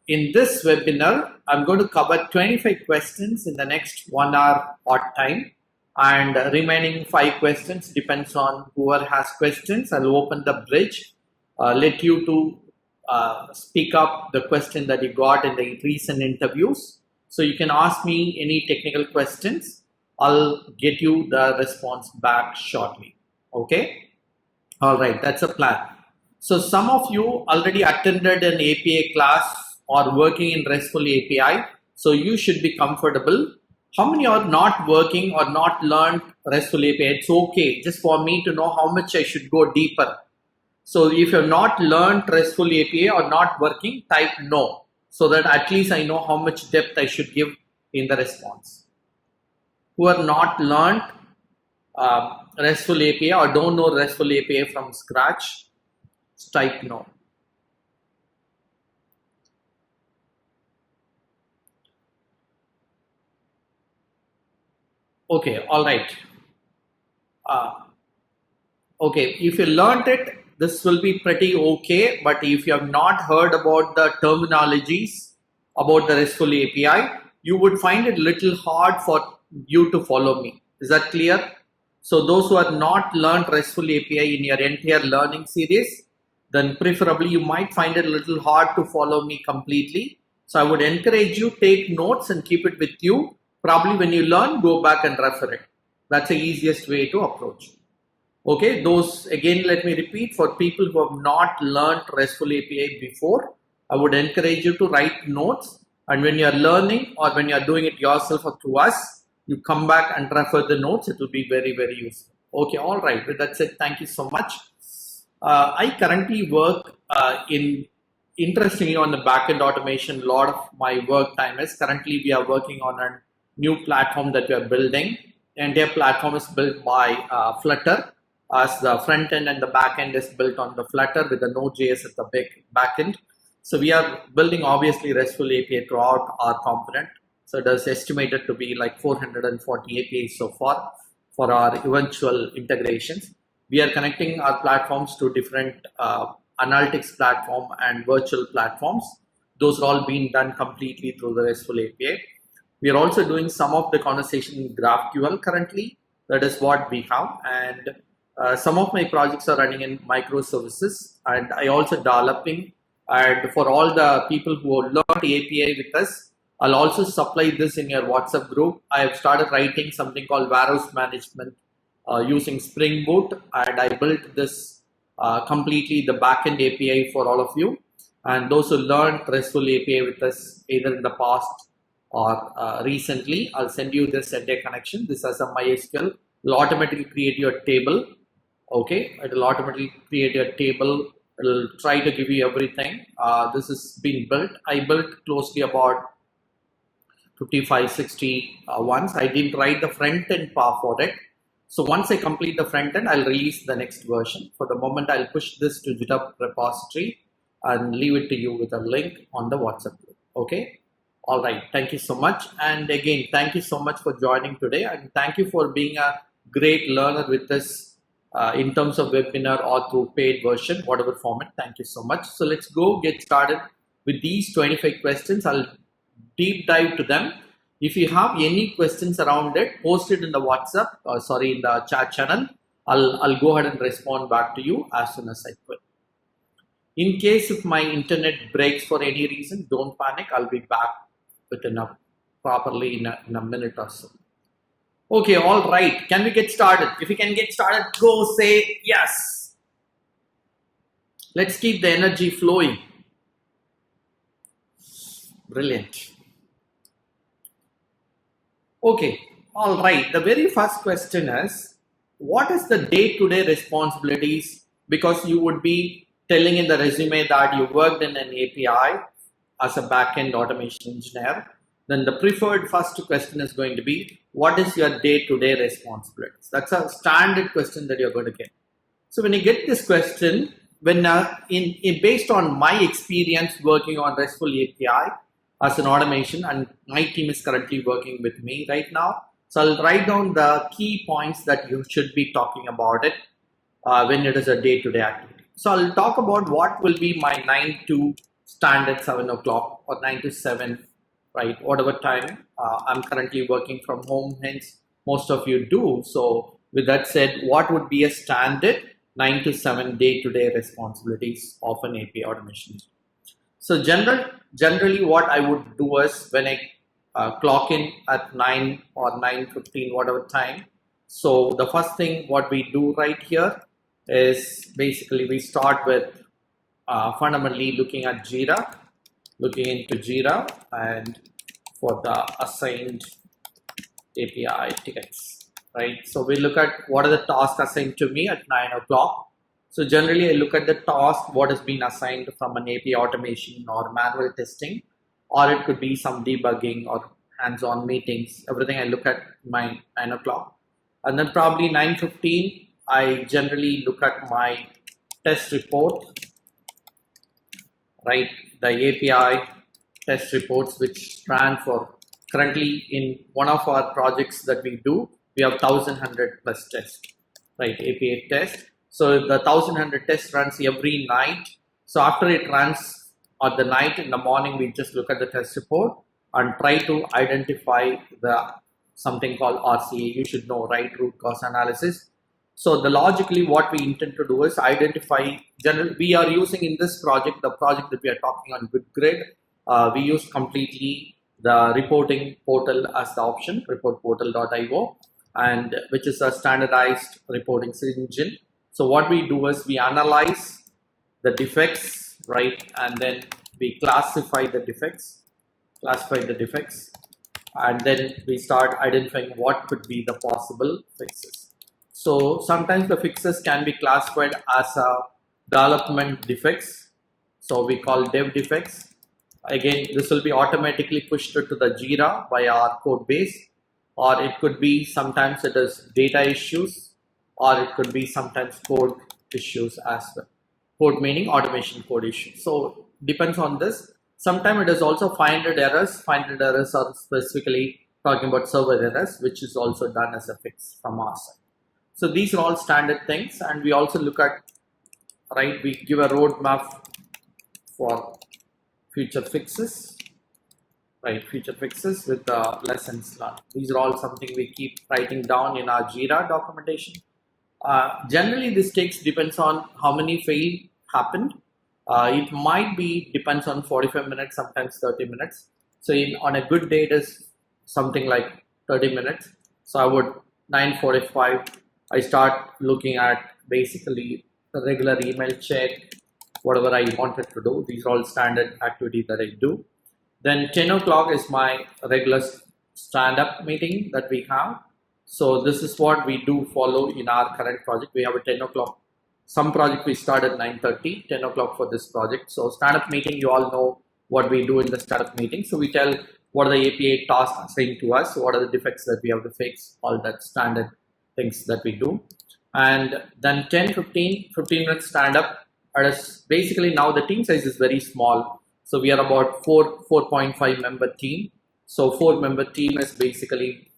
in this webinar, I'm going to cover 25 questions in the next 1 hour odd time, and remaining 5 questions depends on whoever has questions. I'll open the bridge, let you to speak up the question that you got in the recent interviews. So you can ask me any technical questions. I'll get you the response back shortly. Okay? All right, that's a plan. So some of you already attended an API class or working in RESTful API, so you should be comfortable. How many are not working or not learned RESTful API? It's okay, just for me to know how much I should go deeper. So if you're not learned RESTful API or not working, type no, so that at least I know how much depth I should give in the response. Who are not learned RESTful API or don't know RESTful API from scratch, type no. Okay, all right. Okay, if you learned it, this will be pretty okay. But if you have not heard about the terminologies about the RESTful API, you would find it a little hard for you to follow me. Is that clear? So those who have not learned RESTful API in your entire learning series, then preferably you might find it a little hard to follow me completely. So I would encourage you, take notes and keep it with you. Probably when you learn, go back and refer it. That's the easiest way to approach. Okay, those again, let me repeat, for people who have not learned RESTful API before, I would encourage you to write notes, and when you are learning or when you are doing it yourself or through us, you come back and refer the notes. It will be very, very useful. Okay, all right. With that said, thank you so much. I currently work interestingly on the backend automation. A lot of my work time is currently we are working on a new platform that we are building. The entire platform is built by Flutter, as the front end and the back end is built on the Flutter with the Node.js at the back end. So we are building obviously RESTful API throughout our component. So it is estimated to be like 440 APIs so far for our eventual integrations. We are connecting our platforms to different analytics platform and virtual platforms. Those are all being done completely through the RESTful API. We are also doing some of the conversation in GraphQL currently. That is what we have. And some of my projects are running in microservices, and I also developing. And for all the people who learned API with us, I'll also supply this in your WhatsApp group. I have started writing something called warehouse management using Spring Boot, and I built this completely the backend API for all of you. And those who learned RESTful API with us either in the past or recently, I'll send you this entire connection. This has a MySQL. It'll automatically create your table. Okay, it'll automatically create your table. It'll try to give you everything. This is being built. I built closely about 55, 60 once. I didn't write the front end part for it. So once I complete the front end, I'll release the next version. For the moment, I'll push this to GitHub repository and leave it to you with a link on the WhatsApp group. Okay. All right. Thank you so much. And again, thank you so much for joining today. And thank you for being a great learner with us in terms of webinar or through paid version, whatever format. Thank you so much. So let's go get started with these 25 questions. I'll deep dive to them. If you have any questions around it, post it in the WhatsApp, in the chat channel. I'll go ahead and respond back to you as soon as I could. In case if my internet breaks for any reason, don't panic. I'll be back properly in a minute or so. Okay, all right. Can we get started? If you can get started, go say yes. Let's keep the energy flowing. Brilliant. Okay, all right. The very first question is, what is the day-to-day responsibilities? Because you would be telling in the resume that you worked in an API as a backend automation engineer. Then the preferred first question is going to be, what is your day-to-day responsibilities? That's a standard question that you're going to get. So when you get this question, when based on my experience working on RESTful API as an automation, and my team is currently working with me right now, so I'll write down the key points that you should be talking about it when it is a day-to-day activity. So I'll talk about what will be my 9 to standard 7 o'clock or 9 to 7, right? Whatever time. I'm currently working from home, hence most of you do. So with that said, what would be a standard 9 to 7 day-to-day responsibilities of an API automation? So generally what I would do is when I clock in at 9 or 9:15, whatever time. So the first thing what we do right here is basically we start with fundamentally looking at Jira, looking into Jira and for the assigned API tickets, right? So we look at what are the tasks assigned to me at 9 o'clock. So generally I look at the task, what has been assigned from an API automation or manual testing, or it could be some debugging or hands-on meetings, everything I look at my 9 o'clock. And then probably 9:15, I generally look at my test report, right? The API test reports which ran for currently in one of our projects that we do, we have 1100 plus tests, right? API test. So the 1100 test runs every night. So after it runs at the night, in the morning, we just look at the test report and try to identify the something called RCA. You should know, right? Root cause analysis. So the logically what we intend to do is identify we are using in this project, the project that we are talking on GoodGrid, we use completely the reporting portal as the option, reportportal.io, and which is a standardized reporting engine. So what we do is we analyze the defects, right? And then we classify the defects, and then we start identifying what could be the possible fixes. So sometimes the fixes can be classified as a development defects. So we call dev defects. Again, this will be automatically pushed to the Jira by our code base, or it could be sometimes it is data issues, or it could be sometimes code issues as well. Code meaning automation code issues. So depends on this. Sometimes it is also 500 errors. 500 errors are specifically talking about server errors, which is also done as a fix from our side. So these are all standard things, and we also look at, right, we give a roadmap for future fixes, right, future fixes with the lessons learned. These are all something we keep writing down in our Jira documentation. Generally, this depends on how many fail happened. It might be depends on 45 minutes, sometimes 30 minutes. So on a good day, it is something like 30 minutes. So I would 9:45. I start looking at basically the regular email check, whatever I wanted to do. These are all standard activities that I do. Then 10 o'clock is my regular stand-up meeting that we have. So this is what we do follow in our current project. We have a 10 o'clock. Some project we start at 9:30, 10 o'clock for this project. So stand-up meeting, you all know what we do in the stand-up meeting. So we tell what are the API tasks assigned to us, what are the defects that we have to fix, all that standard things that we do. And then 10, 15 minutes stand-up. Basically now the team size is very small. So we are about 4.5 member team. So 4-member team is basically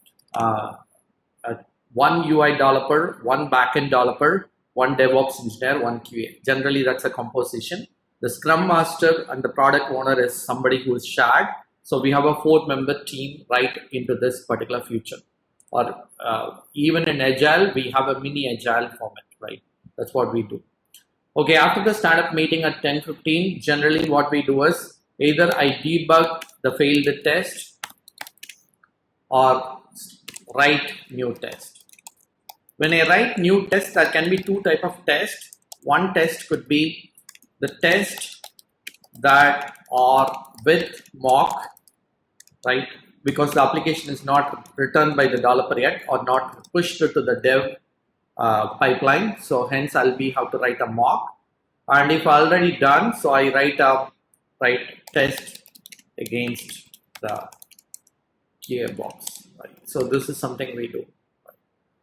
one UI developer, one backend developer, one DevOps engineer, one QA. Generally, that's a composition. The Scrum Master and the product owner is somebody who is shared. So we have a 4-member team right into this particular future. Or even in Agile, we have a mini Agile format, right? That's what we do. Okay, after the stand-up meeting at 10:15, generally what we do is either I debug the failed test or write new test. When I write new test, there can be two types of tests. One test could be the test that are with mock, right? Because the application is not written by the developer yet or not pushed to the dev pipeline. So hence I'll be have to write a mock. And if already done, so I write test against the QA box. Right? So this is something we do.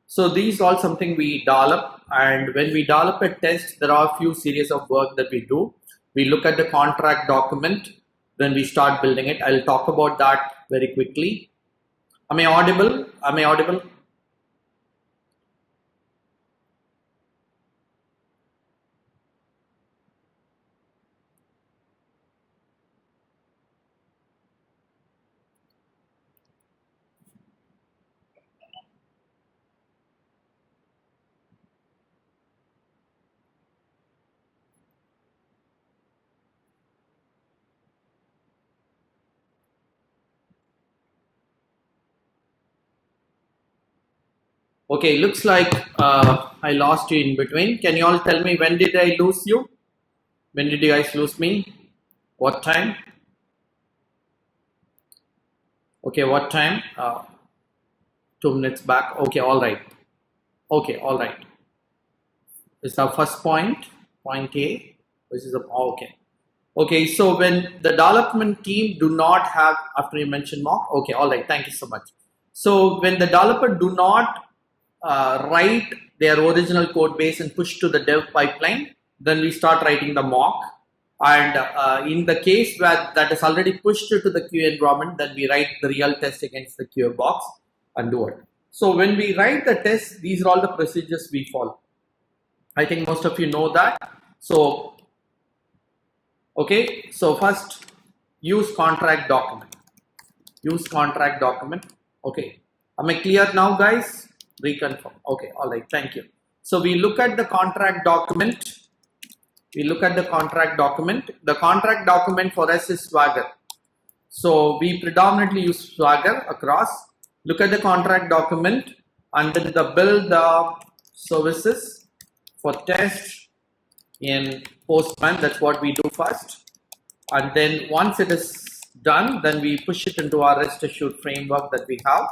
So these are all something we develop, and when we develop a test, there are a few series of work that we do. We look at the contract document, then we start building it. I'll talk about that very quickly. Am I audible? Am I audible? Okay, looks like I lost you in between. Can you all tell me when did I lose you? When did you guys lose me? What time? Okay, what time? 2 minutes back. Okay, all right. Okay, all right. Is the first point A, which is okay. Okay, so when the development team do not have, after you mentioned mock, okay, all right, thank you so much. So when the developer do not write their original code base and push to the dev pipeline, then we start writing the mock. And in the case where that is already pushed to the QA environment, then we write the real test against the QA box and do it. So when we write the test, these are all the procedures we follow. I think most of you know that. So, okay, so first use contract document. Use contract document. Okay, am I clear now, guys? Reconfirm. Okay, all right, thank you. So we look at the contract document. We look at the contract document. The contract document for us is Swagger. So we predominantly use Swagger across. Look at the contract document and then the build the services for test in Postman. That's what we do first. And then once it is done, then we push it into our REST assured framework that we have,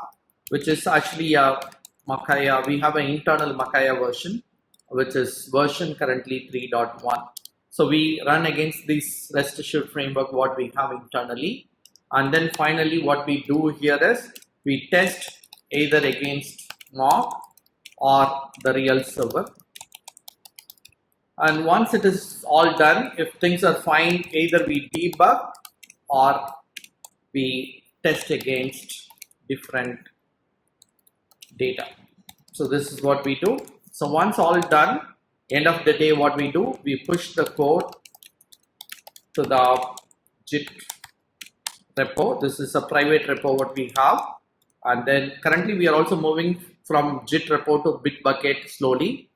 which is actually a Makaya. We have an internal Makaya version, which is version currently 3.1. So we run against this REST assured framework, what we have internally. And then finally, what we do here is we test either against mock or the real server. And once it is all done, if things are fine, either we debug or we test against different data. So this is what we do. So once all done, end of the day, what we do, we push the code to the Git repo. This is a private repo what we have. And then currently we are also moving from Git repo to Bitbucket slowly.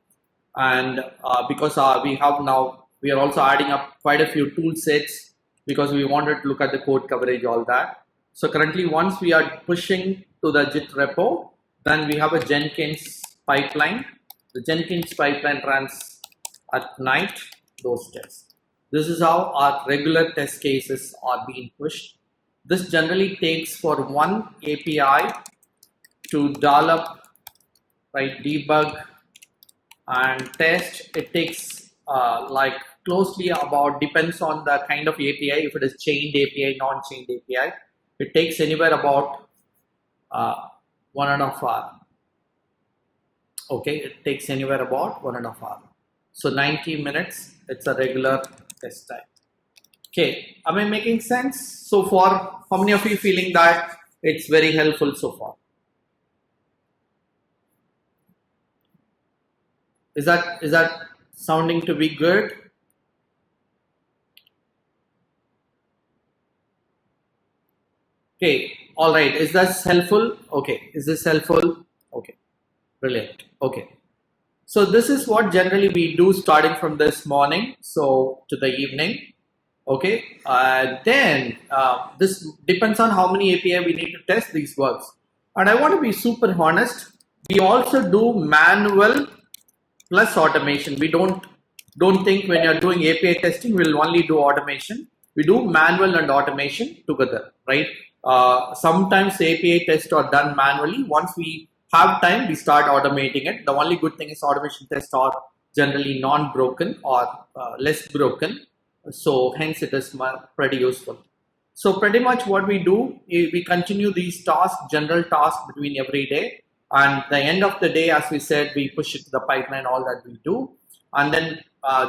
And because we have now, we are also adding up quite a few tool sets because we wanted to look at the code coverage, all that. So currently once we are pushing to the Git repo, then we have a Jenkins pipeline. The Jenkins pipeline runs at night, those tests. This is how our regular test cases are being pushed. This generally takes for one API to develop, right, debug and test. It takes like closely about, depends on the kind of API. If it is chained API, non-chained API, it takes anywhere about 1.5 hours. Okay, it takes anywhere about 1.5 hours. So 90 minutes, it's a regular test time. Okay, am I making sense so far? How many of you feeling that it's very helpful so far? Is that sounding to be good? Okay, all right. Is this helpful? Okay, is this helpful? Okay, brilliant. Okay, so this is what generally we do starting from this morning so to the evening. Okay, then this depends on how many API we need to test these works. And I want to be super honest. We also do manual plus automation. We don't think when you're doing API testing, we'll only do automation. We do manual and automation together, right? Sometimes API tests are done manually. Once we have time, we start automating it. The only good thing is automation tests are generally non-broken or less broken. So hence it is pretty useful. So pretty much what we do is we continue these tasks, general tasks between every day. And the end of the day, as we said, we push it to the pipeline, all that we do. And then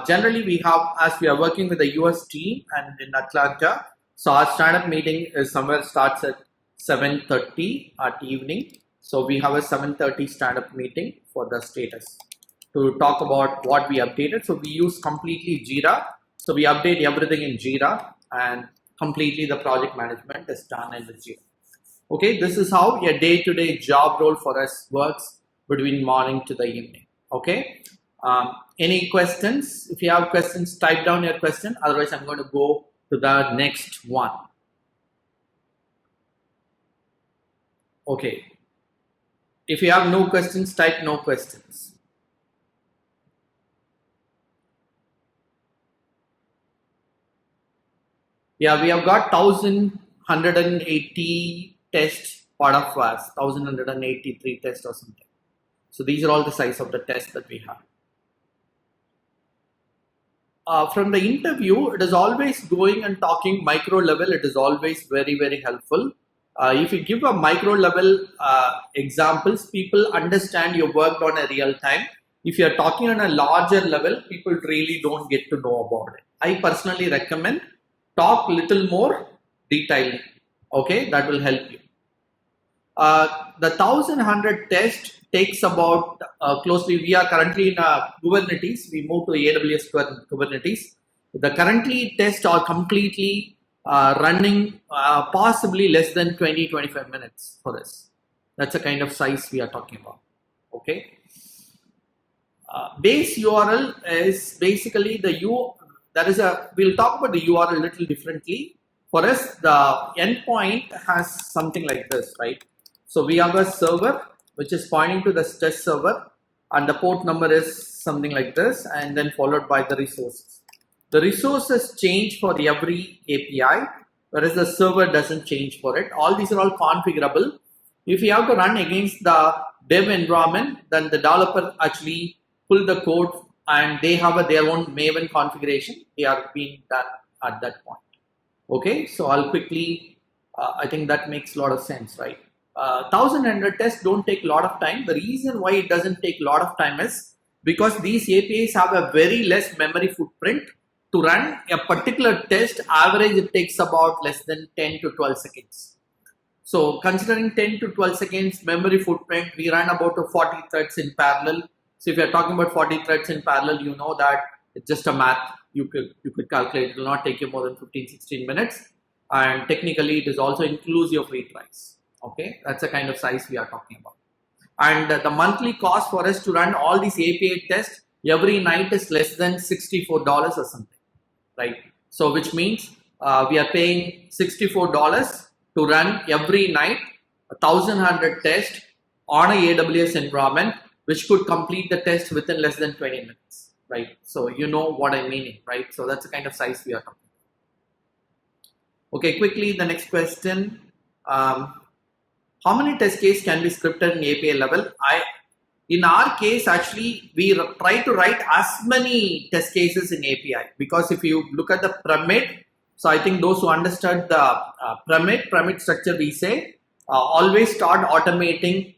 generally we have, as we are working with the US team and in Atlanta, so our stand-up meeting is somewhere starts at 7:30 at evening. So we have a 7:30 stand-up meeting for the status to talk about what we updated. So we use completely Jira. So we update everything in Jira and completely the project management is done in the Jira. Okay, this is how a day-to-day job role for us works between morning to the evening. Okay, any questions? If you have questions, type down your question. Otherwise, I'm going to go to the next one. Okay. If you have no questions, type no questions. Yeah, we have got 1180 tests part of us, 1183 tests or something. So these are all the size of the tests that we have. From the interview, it is always going and talking micro level. It is always very, very helpful. If you give a micro level examples, people understand you worked on a real time. If you are talking on a larger level, people really don't get to know about it. I personally recommend talk little more detailing. Okay, that will help you. The 1100 test takes about closely. We are currently in Kubernetes. We moved to AWS Kubernetes. The currently tests are completely running possibly less than 20-25 minutes for this. That's the kind of size we are talking about. Okay. Base URL is basically the we'll talk about the URL a little differently. For us, the endpoint has something like this, right? So we have a server which is pointing to the test server, and the port number is something like this, and then followed by the resources. The resources change for every API, whereas the server doesn't change for it. All these are all configurable. If you have to run against the dev environment, then the developer actually pull the code and they have their own Maven configuration. They are being done at that point. Okay, so I'll quickly, I think that makes a lot of sense, right? 1100 tests don't take a lot of time. The reason why it doesn't take a lot of time is because these APIs have a very less memory footprint. To run a particular test, average it takes about less than 10 to 12 seconds. So considering 10 to 12 seconds memory footprint, we run about 40 threads in parallel. So if you're talking about 40 threads in parallel, you know that it's just a math. You could calculate. It will not take you more than 15-16 minutes. And technically, it is also inclusive of retries. Okay, that's the kind of size we are talking about. And the monthly cost for us to run all these API tests every night is less than $64 or something, right? So which means we are paying $64 to run every night 1100 tests on a AWS environment, which could complete the test within less than 20 minutes, right? So you know what I'm meaning, right? So that's the kind of size we are talking about. Okay, quickly the next question. How many test cases can be scripted in API level? In our case, actually, we try to write as many test cases in API, because if you look at the pyramid, so I think those who understand the pyramid structure, we say always start automating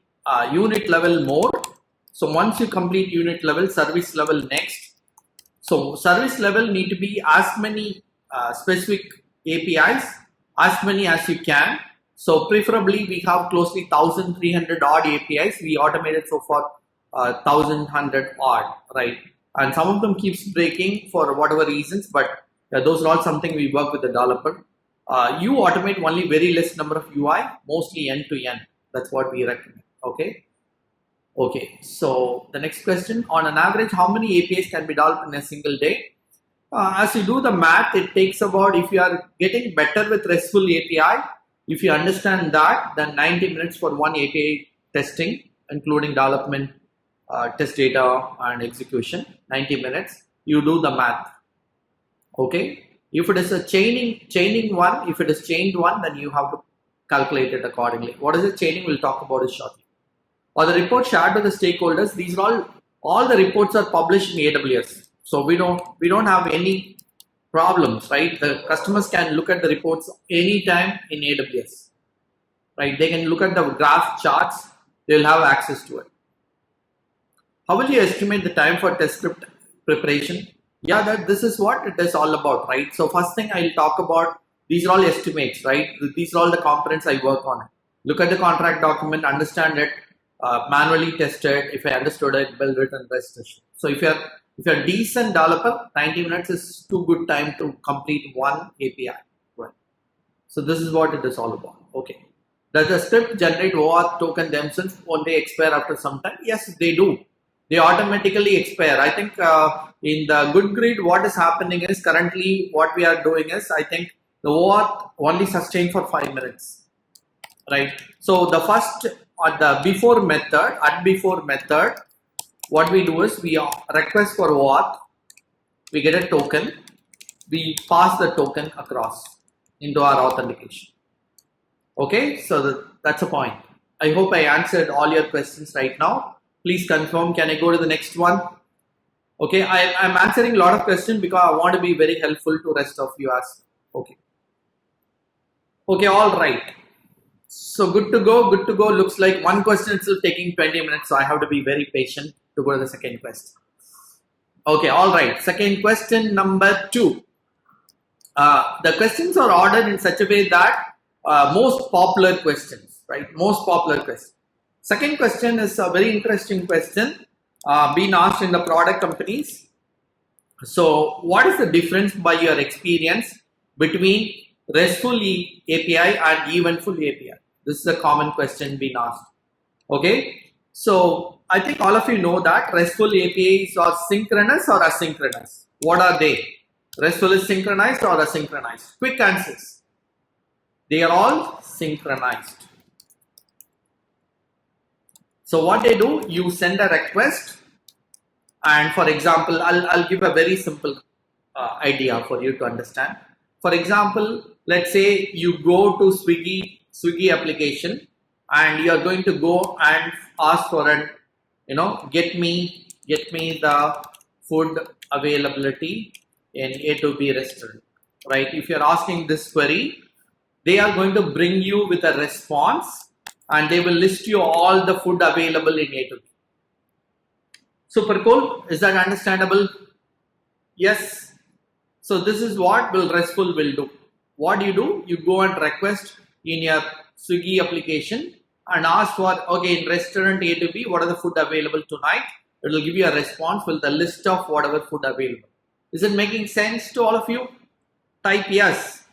unit level more. So once you complete unit level, service level next. So service level need to be as many specific APIs, as many as you can. So preferably we have closely 1300 odd APIs. We automated so far 1100 odd, right? And some of them keeps breaking for whatever reasons, but those are all something we work with the developer. You automate only very less number of UI, mostly end to end. That's what we recommend. Okay. Okay. So the next question: on an average, how many APIs can be developed in a single day? As you do the math, it takes about, if you are getting better with RESTful API, if you understand that, then 90 minutes for one API testing, including development, test data and execution, 90 minutes. You do the math. Okay. If it is a chaining one, if it is chained one, then you have to calculate it accordingly. What is the chaining? We'll talk about it shortly. Or the report shared with the stakeholders. These are all the reports are published in AWS. So we don't have any problems, right? The customers can look at the reports anytime in AWS, right? They can look at the graph charts. They'll have access to it. How will you estimate the time for test script preparation? Yeah, this is what it is all about, right? So first thing I'll talk about, these are all estimates, right? These are all the components I work on. Look at the contract document, understand it, manually test it. If I understood it, build it and rest assured. So if you're a decent developer, 90 minutes is too good time to complete one API, right? So this is what it is all about. Okay. Does the script generate OAuth token themselves? Won't they expire after some time? Yes, they do. They automatically expire. I think in the good grid, what is happening is currently what we are doing is, I think the OAuth only sustained for 5 minutes, right? So the first on the before method, at before method, what we do is we request for OAuth, we get a token, we pass the token across into our authentication. Okay, so that's a point. I hope I answered all your questions right now. Please confirm. Can I go to the next one? Okay, I'm answering a lot of questions because I want to be very helpful to rest of you as okay. Okay, all right. So good to go, good to go. Looks like one question is still taking 20 minutes, so I have to be very patient to go to the second question. Okay, all right. Second question number 2. The questions are ordered in such a way that most popular questions, right? Most popular questions. Second question is a very interesting question being asked in the product companies. So what is the difference by your experience between RESTful API and Eventful API? This is a common question being asked. Okay, so I think all of you know that RESTful APIs are synchronous or asynchronous. What are they? RESTful is synchronized or asynchronized? Quick answers. They are all synchronized. So what they do, you send a request, and for example, I'll give a very simple idea for you to understand. For example, let's say you go to Swiggy application, and you are going to go and ask for an, get me the food availability in A to B restaurant, right? If you're asking this query, they are going to bring you with a response, and they will list you all the food available in A to B. Super cool. Is that understandable? Yes. So this is what RESTful will do. What do? You go and request in your Swiggy application and ask for, okay, in restaurant A to B, what are the food available tonight? It will give you a response with the list of whatever food available. Is it making sense to all of you? Type yes.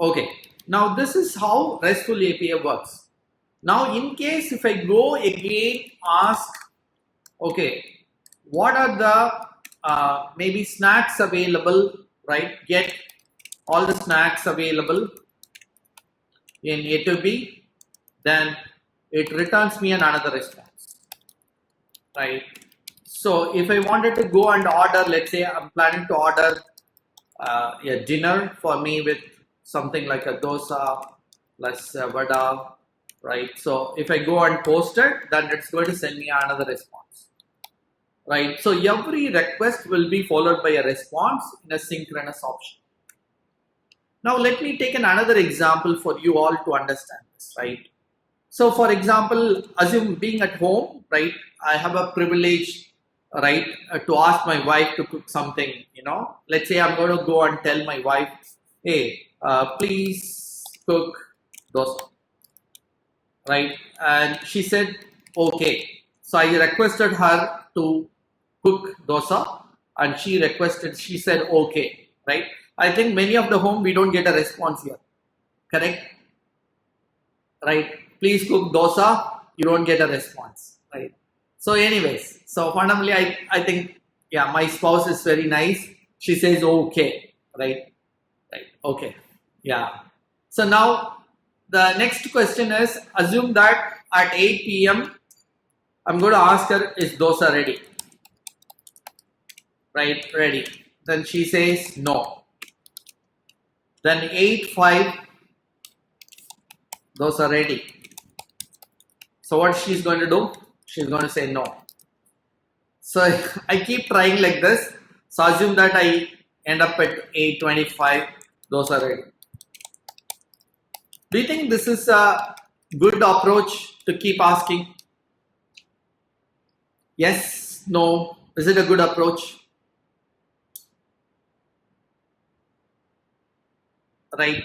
Okay. Now this is how RESTful API works. Now in case if I go again ask, okay, what are the maybe snacks available, right? Get all the snacks available in A to B, then it returns me another response, right? So if I wanted to go and order, let's say I'm planning to order a dinner for me with something like a dosa plus a vada, right? So if I go and post it, then it's going to send me another response, right? So every request will be followed by a response in a synchronous option. Now let me take another example for you all to understand this, right? So for example, assume being at home, right? I have a privilege, right, to ask my wife to cook something, Let's say I'm going to go and tell my wife, hey, please cook dosa, right? And she said, okay. So I requested her to cook dosa, and she said, okay, right? I think many of the home, we don't get a response here, correct? Right? Please cook dosa, you don't get a response, right? So anyways, so fundamentally, I think, yeah, my spouse is very nice. She says, okay, right? Right, okay, yeah. So now the next question is, assume that at 8 p.m., I'm going to ask her, is dosa ready? Right, ready. Then she says, no. Then 8:05, dosa ready. So what she's going to do? She's going to say no. So I keep trying like this. So assume that I end up at 8:25, dosa ready. Do you think this is a good approach to keep asking? Yes, no. Is it a good approach? Right.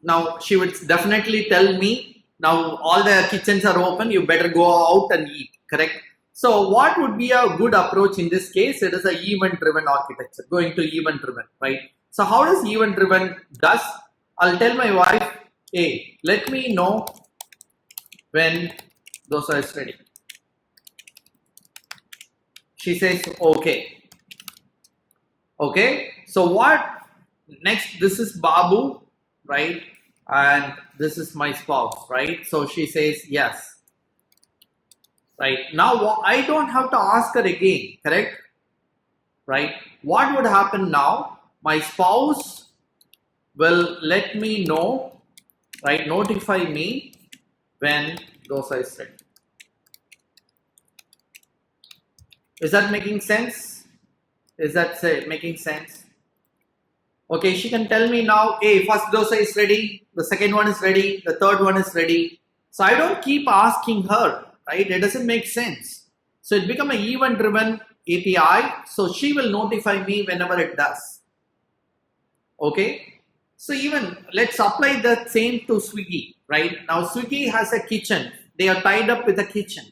Now she would definitely tell me, now all the kitchens are open, you better go out and eat, correct? So what would be a good approach in this case? It is an event-driven architecture, going to event-driven, right? So how does event-driven does? I'll tell my wife, hey, let me know when dosa is ready. She says, okay. Okay, so what next? This is Babu, right? and this is my spouse, right? So she says yes, right? Now I don't have to ask her again, correct? Right? What would happen now? My spouse will let me know, right? Notify me when dosa is ready. Is that making sense? Is that making sense? Okay, she can tell me now, hey, first dosa is ready, the second one is ready, the third one is ready. So I don't keep asking her, right? It doesn't make sense. So it become an event-driven API. So she will notify me whenever it does. Okay. So even let's apply the same to Swiggy, right? Now Swiggy has a kitchen. They are tied up with a kitchen.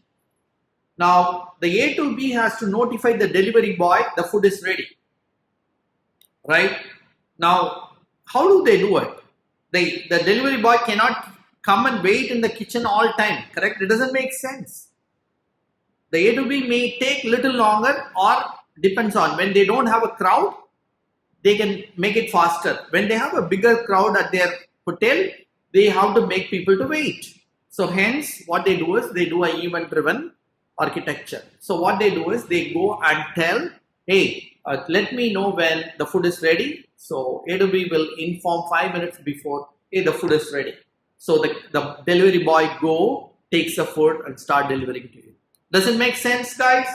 Now the A to B has to notify the delivery boy the food is ready, right? Now how do they do it? The delivery boy cannot come and wait in the kitchen all time, correct? It doesn't make sense. The A to B may take little longer, or depends on when they don't have a crowd, they can make it faster. When they have a bigger crowd at their hotel, they have to make people to wait. So hence what they do is they do an event driven architecture. So what they do is they go and tell, hey, let me know when the food is ready. So A to B will inform 5 minutes before, hey, the food is ready. So the delivery boy takes the food and start delivering to you. Does it make sense, guys?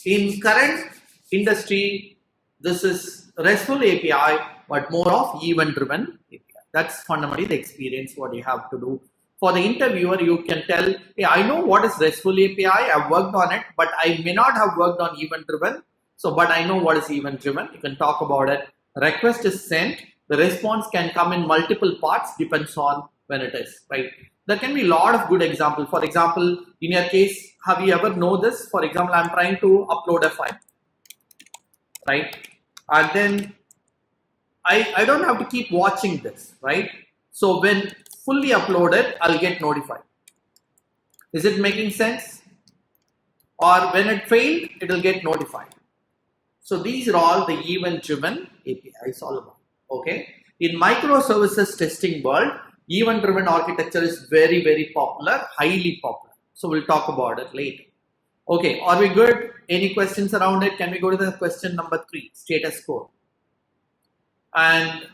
In current industry, this is RESTful API, but more of event-driven API. That's fundamentally the experience what you have to do. For the interviewer, you can tell, hey, I know what is RESTful API, I've worked on it, but I may not have worked on event-driven. So, but I know what is event-driven. You can talk about it. Request is sent. The response can come in multiple parts, depends on when it is, right? There can be a lot of good examples. For example, in your case, have you ever know this? For example, I'm trying to upload a file, right? And then I don't have to keep watching this, right? So when fully uploaded, I'll get notified. Is it making sense? Or when it failed, it will get notified. So these are all the event-driven APIs all about, okay? In microservices testing world, event-driven architecture is very, very popular, highly popular. So we'll talk about it later. Okay, are we good? Any questions around it? Can we go to the question number 3, status code? And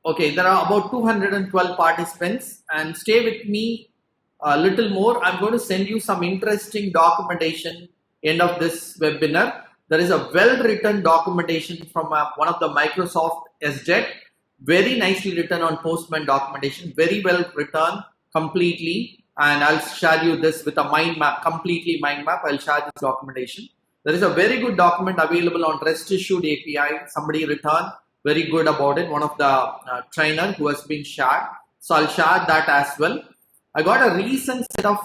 okay, there are about 212 participants, and stay with me a little more. I'm going to send you some interesting documentation end of this webinar. There is a well-written documentation from one of the Microsoft SDET, very nicely written on Postman documentation, very well written completely. And I'll share you this with a mind map, completely mind map. I'll share this documentation. There is a very good document available on REST issued API. Somebody returned very good about it. One of the trainer who has been shared. So I'll share that as well. I got a recent set of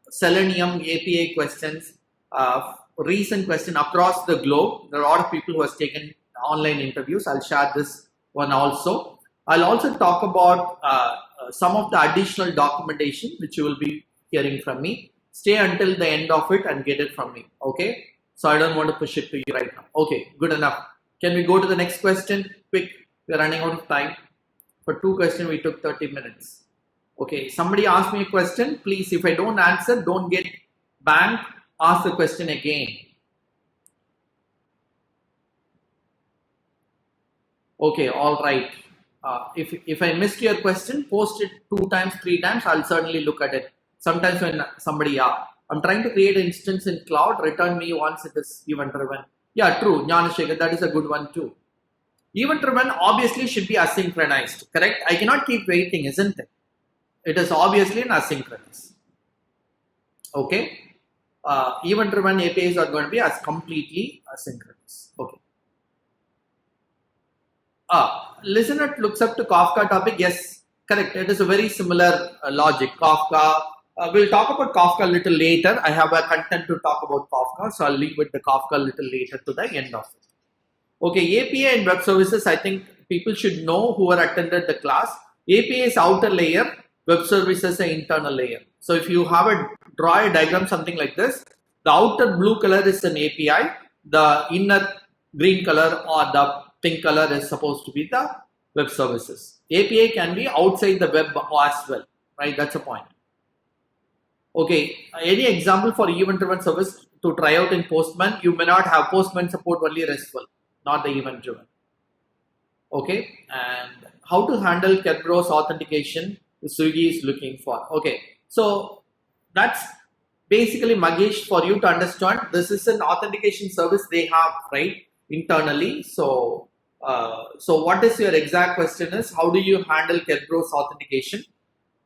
Selenium API questions, recent question across the globe. There are a lot of people who have taken online interviews. I'll share this one also. I'll also talk about some of the additional documentation which you will be hearing from me. Stay until the end of it and get it from me. Okay. So I don't want to push it to you right now. Okay, good enough. Can we go to the next question? Quick. We're running out of time. For 2 questions, we took 30 minutes. Okay. Somebody asked me a question. Please, if I don't answer, don't get banned. Ask the question again. Okay, all right. If I missed your question, post it 2 times, 3 times. I'll certainly look at it. Sometimes when somebody I'm trying to create an instance in cloud, return me once it is event driven. Yeah, true. Jnanashekar, that is a good one too. Event driven obviously should be asynchronized, correct? I cannot keep waiting, isn't it? It is obviously an asynchronous. Okay. Event driven APIs are going to be as completely asynchronous. Okay. Listener looks up to Kafka topic. Yes, correct. It is a very similar logic. Kafka. We'll talk about Kafka a little later. I have a content to talk about Kafka, so I'll leave with the Kafka a little later to the end of it. Okay, API and web services. I think people should know who are attended the class. API is outer layer. Web services are internal layer. So if you have draw a diagram something like this, the outer blue color is an API. The inner green color or the pink color is supposed to be the web services. API can be outside the web as well, right? That's a point. Okay, any example for event-driven service to try out in Postman? You may not have Postman support only RESTful, not the event-driven. Okay, and how to handle Kerberos authentication? Swiggy is looking for. Okay, so that's basically Magesh for you to understand. This is an authentication service they have, right, internally. So, so what is your exact question? Is how do you handle Kerberos authentication?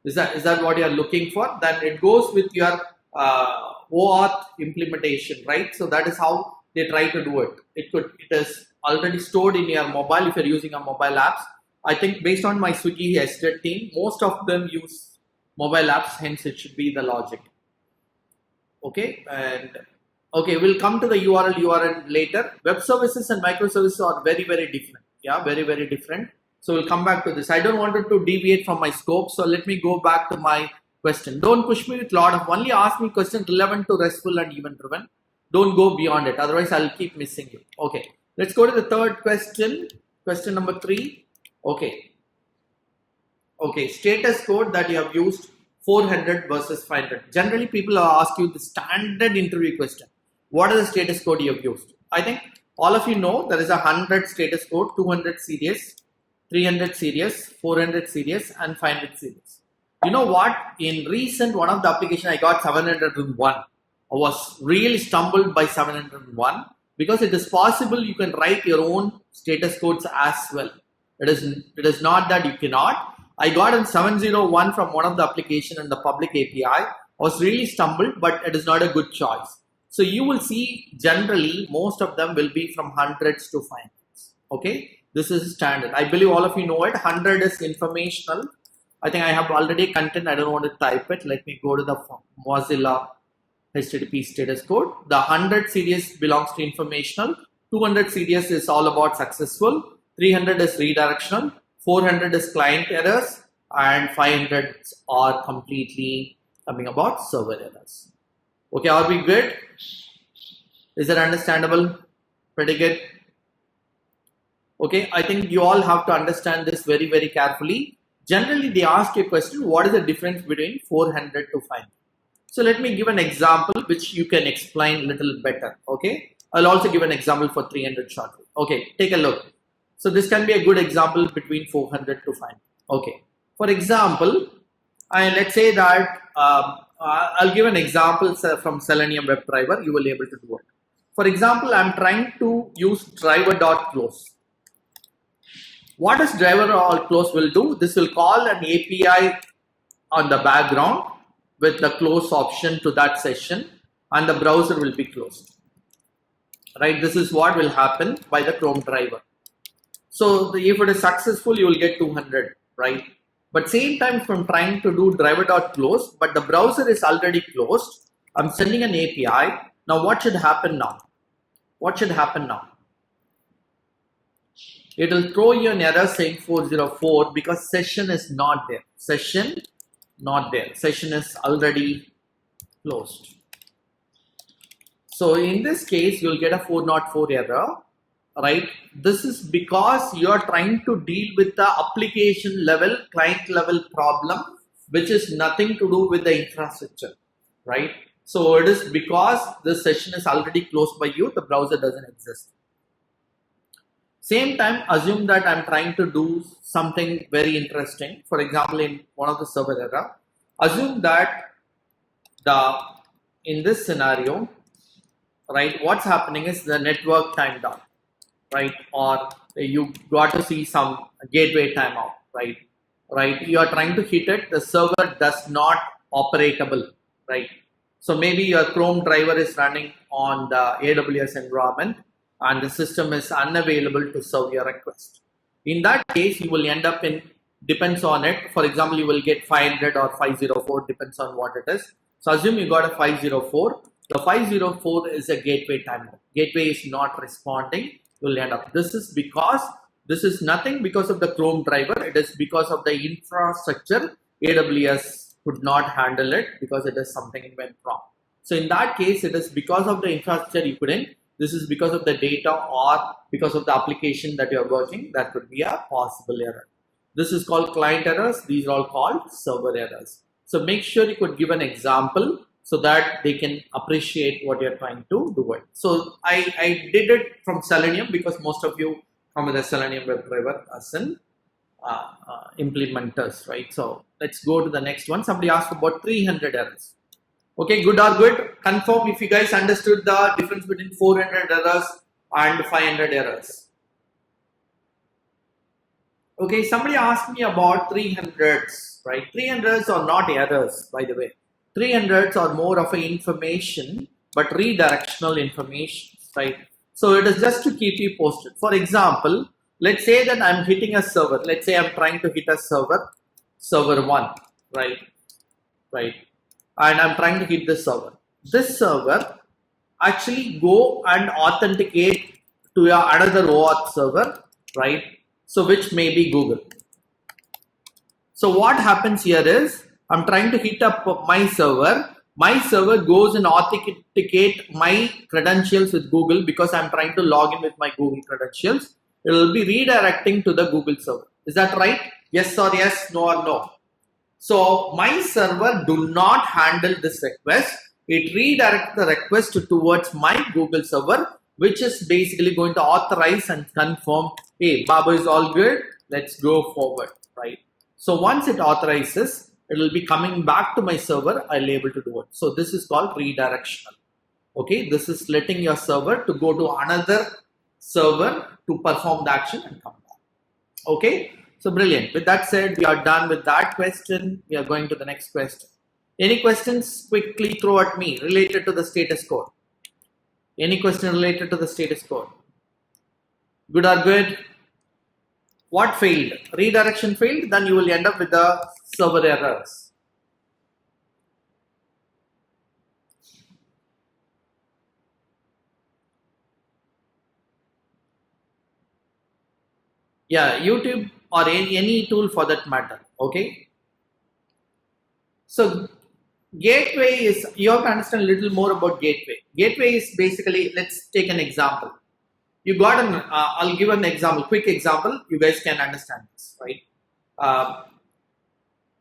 Is that what you are looking for? Then it goes with your OAuth implementation, right? So that is how they try to do it. It is already stored in your mobile if you're using a mobile apps. I think based on my Swiggy SDET team, most of them use mobile apps, hence it should be the logic. Okay, and okay, we'll come to the URL later. Web services and microservices are very, very different. Yeah, very, very different. So we'll come back to this. I don't want it to deviate from my scope. So let me go back to my question. Don't push me with a lot of, only ask me questions relevant to RESTful and event driven. Don't go beyond it. Otherwise, I'll keep missing you. Okay. Let's go to the third question. Question number 3. Okay. Okay. Status code that you have used 400 versus 500. Generally, people ask you the standard interview question. What is the status code you have used? I think all of you know there is 100 status code, 200 series, 300 series, 400 series, and 500 series. You know what? In recent one of the application, I got 701. I was really stumbled by 701 because it is possible you can write your own status codes as well. It is not that you cannot. I got in 701 from one of the application in the public API. I was really stumbled, but it is not a good choice. So you will see generally most of them will be from hundreds to 500s. Okay. This is standard. I believe all of you know it. 100 is informational. I think I have already content. I don't want to type it. Let me go to the Mozilla HTTP status code. The 100 series belongs to informational. 200 series is all about successful. 300 is redirectional. 400 is client errors. And 500 are completely coming about server errors. Okay, are we good? Is that understandable? Pretty good. Okay, I think you all have to understand this very, very carefully. Generally, they ask a question, what is the difference between 400 to 500? So let me give an example which you can explain a little better. Okay, I'll also give an example for 300 shortly. Okay, take a look. So this can be a good example between 400 to 500. Okay, for example, let's say that I'll give an example from Selenium WebDriver. You will be able to do it. For example, I'm trying to use driver.close. What does driver.close will do? This will call an API on the background with the close option to that session, and the browser will be closed. Right? This is what will happen by the Chrome driver. So if it is successful, you will get 200, right? But same time, if I'm trying to do driver.close, but the browser is already closed, I'm sending an API. Now what should happen now? What should happen now? It will throw you an error saying 404 because session is not there. Session not there. Session is already closed. So in this case, you'll get a 404 error, right? This is because you are trying to deal with the application level, client level problem, which is nothing to do with the infrastructure, right? So it is because the session is already closed by you, the browser doesn't exist. Same time, assume that I'm trying to do something very interesting. For example, in one of the server error, assume that in this scenario, right, what's happening is the network timed out, right? Or you got to see some gateway timeout, right? Right? You are trying to hit it, the server does not operatable, right? So maybe your Chrome driver is running on the AWS environment, and the system is unavailable to serve your request. In that case, you will end up in, depends on it. For example, you will get 500 or 504, depends on what it is. So assume you got a 504. The 504 is a gateway timeout. Gateway is not responding. You will end up. This is because, this is nothing because of the Chrome driver. It is because of the infrastructure. AWS could not handle it because it is something went wrong. So in that case, it is because of the infrastructure you couldn't. This is because of the data or because of the application that you're working. That could be a possible error. This is called client errors. These are all called server errors. So make sure you could give an example so that they can appreciate what you're trying to do it. So I did it from Selenium because most of you come with a Selenium WebDriver as in implementers, right? So let's go to the next one. Somebody asked about 300 errors. Okay, good or good? Confirm if you guys understood the difference between 400 errors and 500 errors. Okay, somebody asked me about 300s, right? 300s are not errors, by the way. 300s are more of a information, but redirectional information, right? So it is just to keep you posted. For example, let's say that I'm hitting a server. Let's say I'm trying to hit a server 1, right? And I'm trying to hit this server. This server actually go and authenticate to another OAuth server, right? So which may be Google. So what happens here is I'm trying to hit up my server. My server goes and authenticate my credentials with Google because I'm trying to log in with my Google credentials. It will be redirecting to the Google server. Is that right? Yes or yes, no or no. So my server do not handle this request. It redirects the request towards my Google server, which is basically going to authorize and confirm, hey, Babu is all good. Let's go forward, right? So once it authorizes, it will be coming back to my server. I'll be able to do it. So this is called redirectional. Okay, this is letting your server to go to another server to perform the action and come back. Okay, so brilliant. With that said, we are done with that question. We are going to the next question. Any questions? Quickly throw at me related to the status code. Any question related to the status code? Good or good? What failed? Redirection failed, then you will end up with the server errors. Yeah, YouTube or any tool for that matter. Okay. So gateway is, you have to understand a little more about gateway. Gateway is basically, let's take an example. You got an, I'll give an example, quick example. You guys can understand this, right?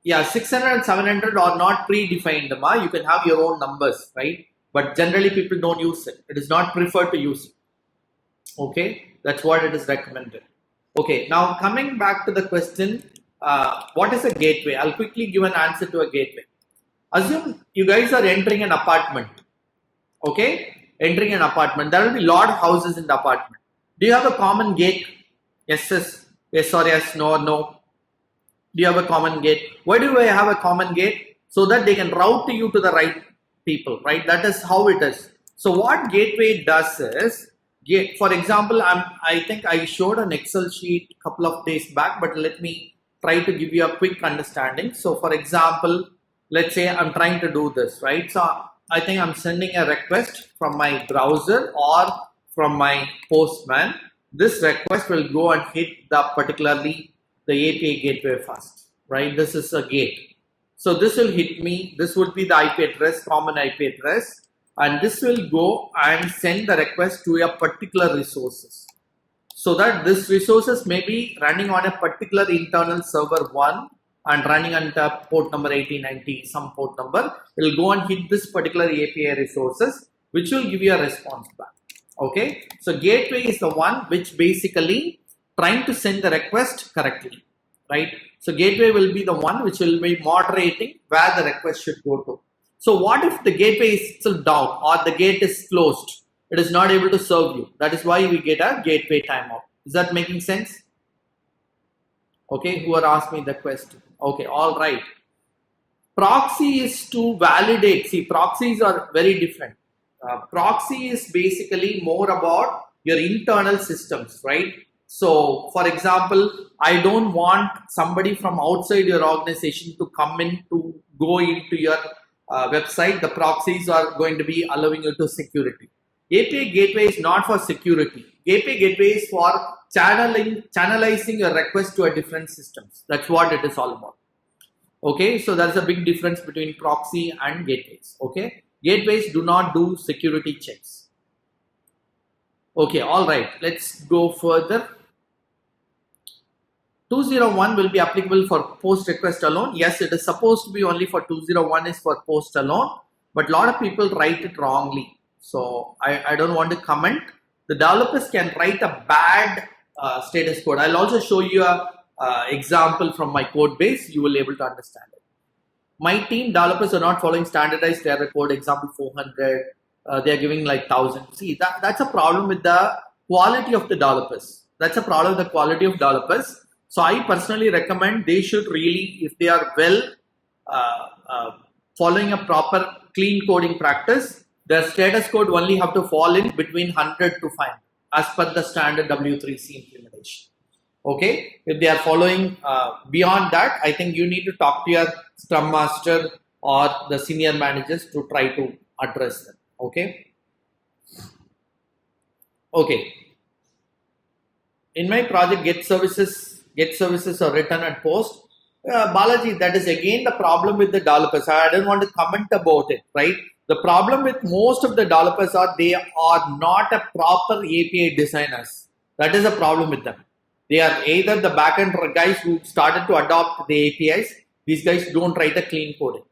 Yeah, 600 and 700 are not predefined. You can have your own numbers, right? But generally people don't use it. It is not preferred to use it. Okay, that's what it is recommended. Okay, now coming back to the question, what is a gateway? I'll quickly give an answer to a gateway. Assume you guys are entering an apartment. Okay, entering an apartment. There will be a lot of houses in the apartment. Do you have a common gate? Yes, yes, yes or yes, no or no. Do you have a common gate? Why do I have a common gate? So that they can route you to the right people, right? That is how it is. So what gateway does is, for example, I think I showed an Excel sheet a couple of days back, but let me try to give you a quick understanding. So for example, let's say I'm trying to do this, right? So I think I'm sending a request from my browser or from my postman. This request will go and hit particularly the API gateway first, right? This is a gate. So this will hit me. This would be the IP address, common IP address. And this will go and send the request to a particular resources. So that this resources may be running on a particular internal server 1 and running on port number 8090, some port number. It will go and hit this particular API resources, which will give you a response back. Okay, so gateway is the one which basically trying to send the request correctly, right? So gateway will be the one which will be moderating where the request should go to. So what if the gateway is still down or the gate is closed? It is not able to serve you. That is why we get a gateway timeout. Is that making sense? Okay, who are asking me the question? Okay, all right. Proxy is to validate. See, proxies are very different. Proxy is basically more about your internal systems, right? So, for example, I don't want somebody from outside your organization to come in to go into your website. The proxies are going to be allowing you to security. API gateway is not for security. API gateway is for channelizing your request to a different systems. That's what it is all about. Okay, so there's a big difference between proxy and gateways. Okay, gateways do not do security checks. Okay, all right, let's go further. 201 will be applicable for post request alone. Yes, it is supposed to be only for 201 is for post alone, but a lot of people write it wrongly. So I don't want to comment. The developers can write a bad status code. I'll also show you a example from my code base. You will be able to understand it. My team developers are not following standardized error code, example 400. They are giving like 1000. See, that's a problem with the quality of the developers. That's a problem with the quality of developers. So I personally recommend they should really, if they are well following a proper clean coding practice, their status code only have to fall in between 100 to 5 as per the standard W3C implementation. Okay, if they are following beyond that, I think you need to talk to your Scrum Master or the senior managers to try to address them. Okay. Okay. In my project, get services are written at post. Balaji, that is again the problem with the developers. I don't want to comment about it, right? The problem with most of the developers are they are not a proper API designers. That is a problem with them. They are either the backend guys who started to adopt the APIs. These guys don't write a clean coding.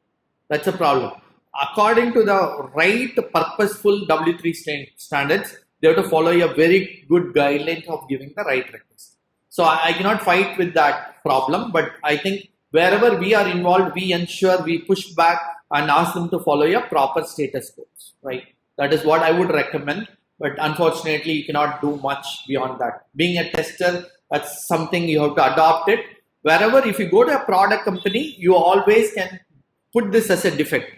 That's a problem. According to the right purposeful W3 standards, they have to follow a very good guideline of giving the right request. So I cannot fight with that problem, but I think wherever we are involved, we ensure we push back and ask them to follow a proper status codes, right? That is what I would recommend, but unfortunately, you cannot do much beyond that. Being a tester, that's something you have to adopt it. Wherever, if you go to a product company, you always can put this as a defect.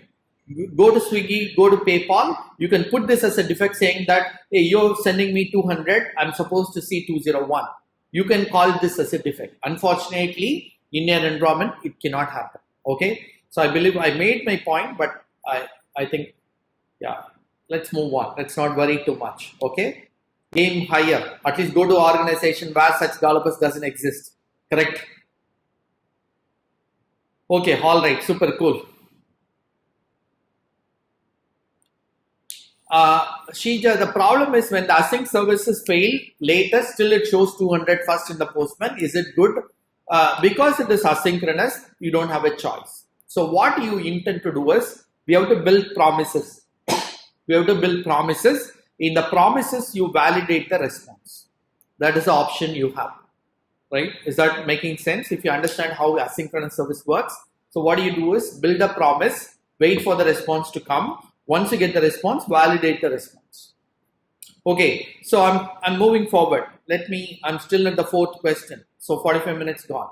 Go to Swiggy, go to PayPal, you can put this as a defect saying that, hey, you're sending me 200, I'm supposed to see 201. You can call this as a defect. Unfortunately, in your environment, it cannot happen. Okay. So I believe I made my point, but I think, yeah, let's move on. Let's not worry too much. Okay. Aim higher. At least go to organization where such developers doesn't exist. Correct. Okay. All right. Super cool. Shija, the problem is when the async services fail later, still it shows 200 first in the postman. Is it good? Because it is asynchronous, you don't have a choice. So what you intend to do is we have to build promises. We have to build promises. In the promises, you validate the response. That is the option you have, right? Is that making sense? If you understand how asynchronous service works. So what you do is build a promise, wait for the response to come. Once you get the response, validate the response. Okay, so I'm moving forward. I'm still at the fourth question. So 45 minutes gone.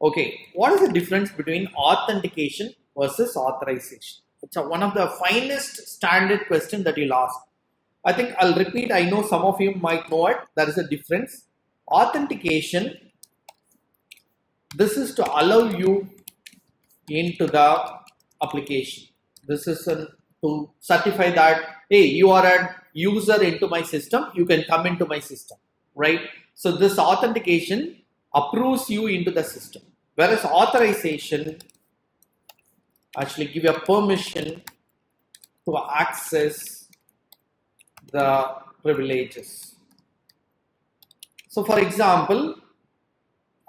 Okay, what is the difference between authentication versus authorization? It's one of the finest standard questions that you'll ask. I think I'll repeat. I know some of you might know it. There is a difference. Authentication, this is to allow you into the application. This is to certify that, hey, you are a user into my system, you can come into my system, right? So this authentication approves you into the system. Whereas authorization actually give you a permission to access the privileges. So for example,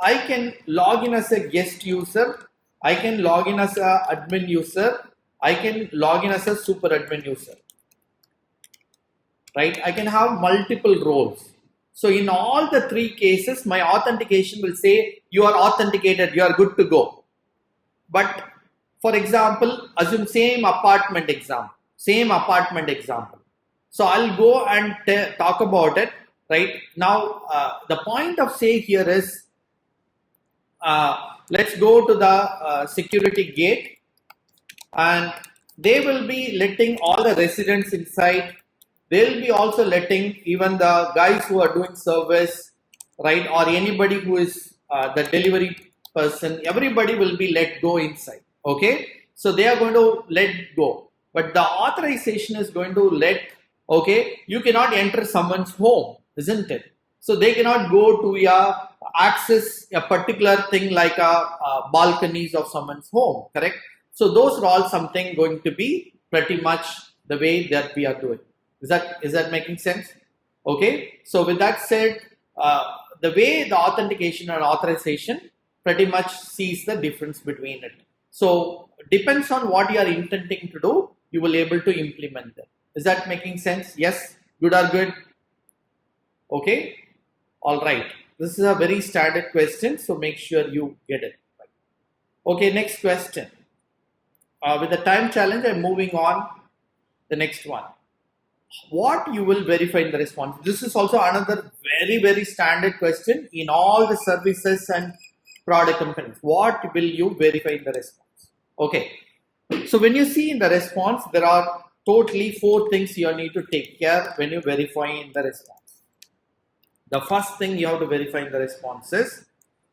I can log in as a guest user, I can log in as an admin user, I can log in as a super admin user, right? I can have multiple roles. So in all the three cases, my authentication will say you are authenticated, you are good to go. But for example, assume same apartment example. So I'll go and talk about it, right? Now, the point of say here is, let's go to the security gate. And they will be letting all the residents inside. They'll be also letting even the guys who are doing service, right? Or anybody who is the delivery person, everybody will be let go inside. Okay. So they are going to let go. But the authorization is going to okay, you cannot enter someone's home, isn't it? So they cannot go to access a particular thing like balconies of someone's home, correct? So those are all something going to be pretty much the way that we are doing. Is that making sense? Okay, so with that said, the way the authentication and authorization pretty much sees the difference between it. So depends on what you are intending to do, you will able to implement them. Is that making sense? Yes, good or good? Okay, all right. This is a very standard question, so make sure you get it right. Okay, next question. With the time challenge, I'm moving on. The next one. What you will verify in the response? This is also another very standard question in all the services and product companies. What will you verify in the response? Okay, so when you see in the response, there are totally 4 things you need to take care when you verify in the response. The first thing you have to verify in the response is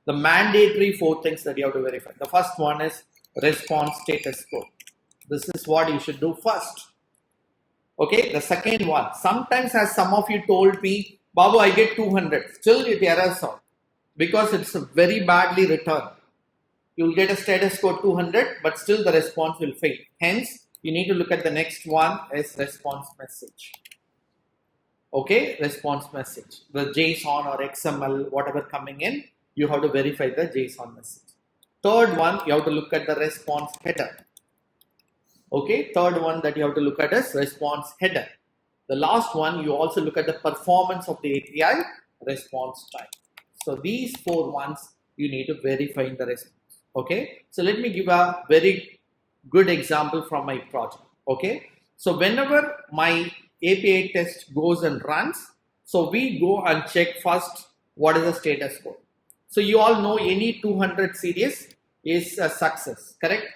the mandatory 4 things that you have to verify. The first one is response status code. This is what you should do first. Okay, the second one, sometimes as some of you told me, Babu, I get 200, still it errors out because it's very badly returned. You will get a status code 200, but still the response will fail. Hence, you need to look at the next one is response message. Okay, response message. The JSON or XML, whatever coming in, you have to verify the JSON message. Third one, you have to look at the response header. Okay, third one that you have to look at is response header. The last one, you also look at the performance of the API, response time. So these 4 ones you need to verify in the response. Okay, so let me give a very good example from my project. Okay, so whenever my API test goes and runs, so we go and check first what is the status code. So you all know any 200 series is a success, correct?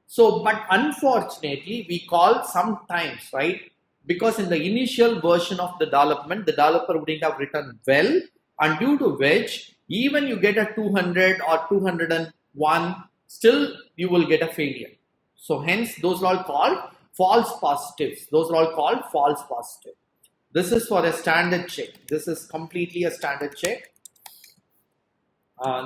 So, but unfortunately, we call sometimes, right? Because in the initial version of the development, the developer wouldn't have written well, and due to which, even you get a 200 or 201, still you will get a failure. So, hence, those are all called false positives. Those are all called false positive. This is for a standard check. This is completely a standard check.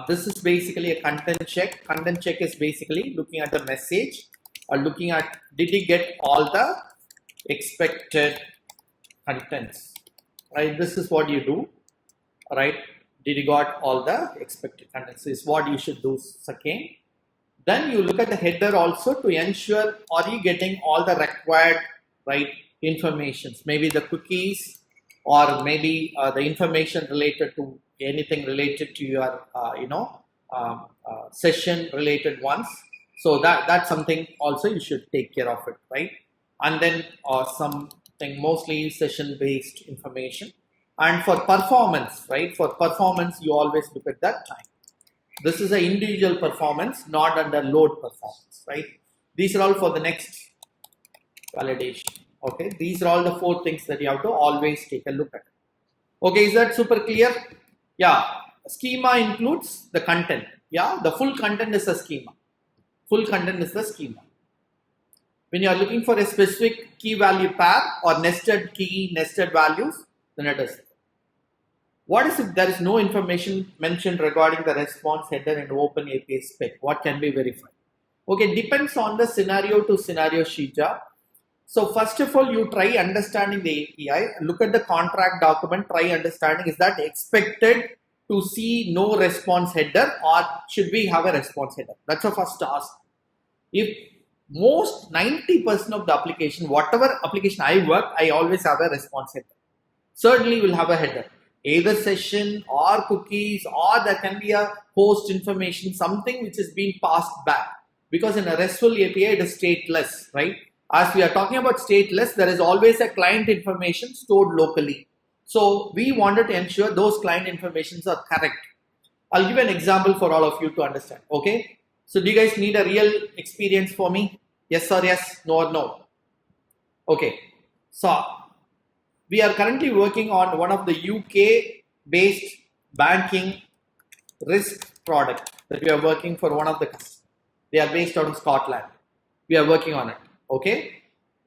This is basically a content check. Content check is basically looking at the message or looking at did he get all the expected contents, right? This is what you do, right? Did he got all the expected contents is what you should do second. Then you look at the header also to ensure are you getting all the required, right, informations, maybe the cookies or maybe the information related to anything related to your session related ones. So that's something also you should take care of it, right? And then something mostly session based information. And for performance, right? For performance, you always look at that time. This is an individual performance, not under load performance, right? These are all for the next validation. Okay, these are all the 4 things that you have to always take a look at. Okay, is that super clear? Yeah, schema includes the content. Yeah, the full content is a schema. Full content is the schema. When you are looking for a specific key value pair or nested key, nested values, then it is. What is if there is no information mentioned regarding the response header and open API spec? What can be verified? Okay, depends on the scenario to scenario, Shija. So first of all, you try understanding the API, look at the contract document, try understanding is that expected to see no response header or should we have a response header? That's the first task. If most 90% of the application, whatever application I work, I always have a response header. Certainly will have a header, either session or cookies, or there can be a host information, something which is being passed back. Because in a RESTful API, it is stateless, right? As we are talking about stateless, there is always a client information stored locally. So we wanted to ensure those client informations are correct. I'll give an example for all of you to understand. Okay. So do you guys need a real experience for me? Yes or yes, no or no? Okay. So we are currently working on one of the UK based banking risk product that we are working for one of the customers. They are based out of Scotland. We are working on it. Okay.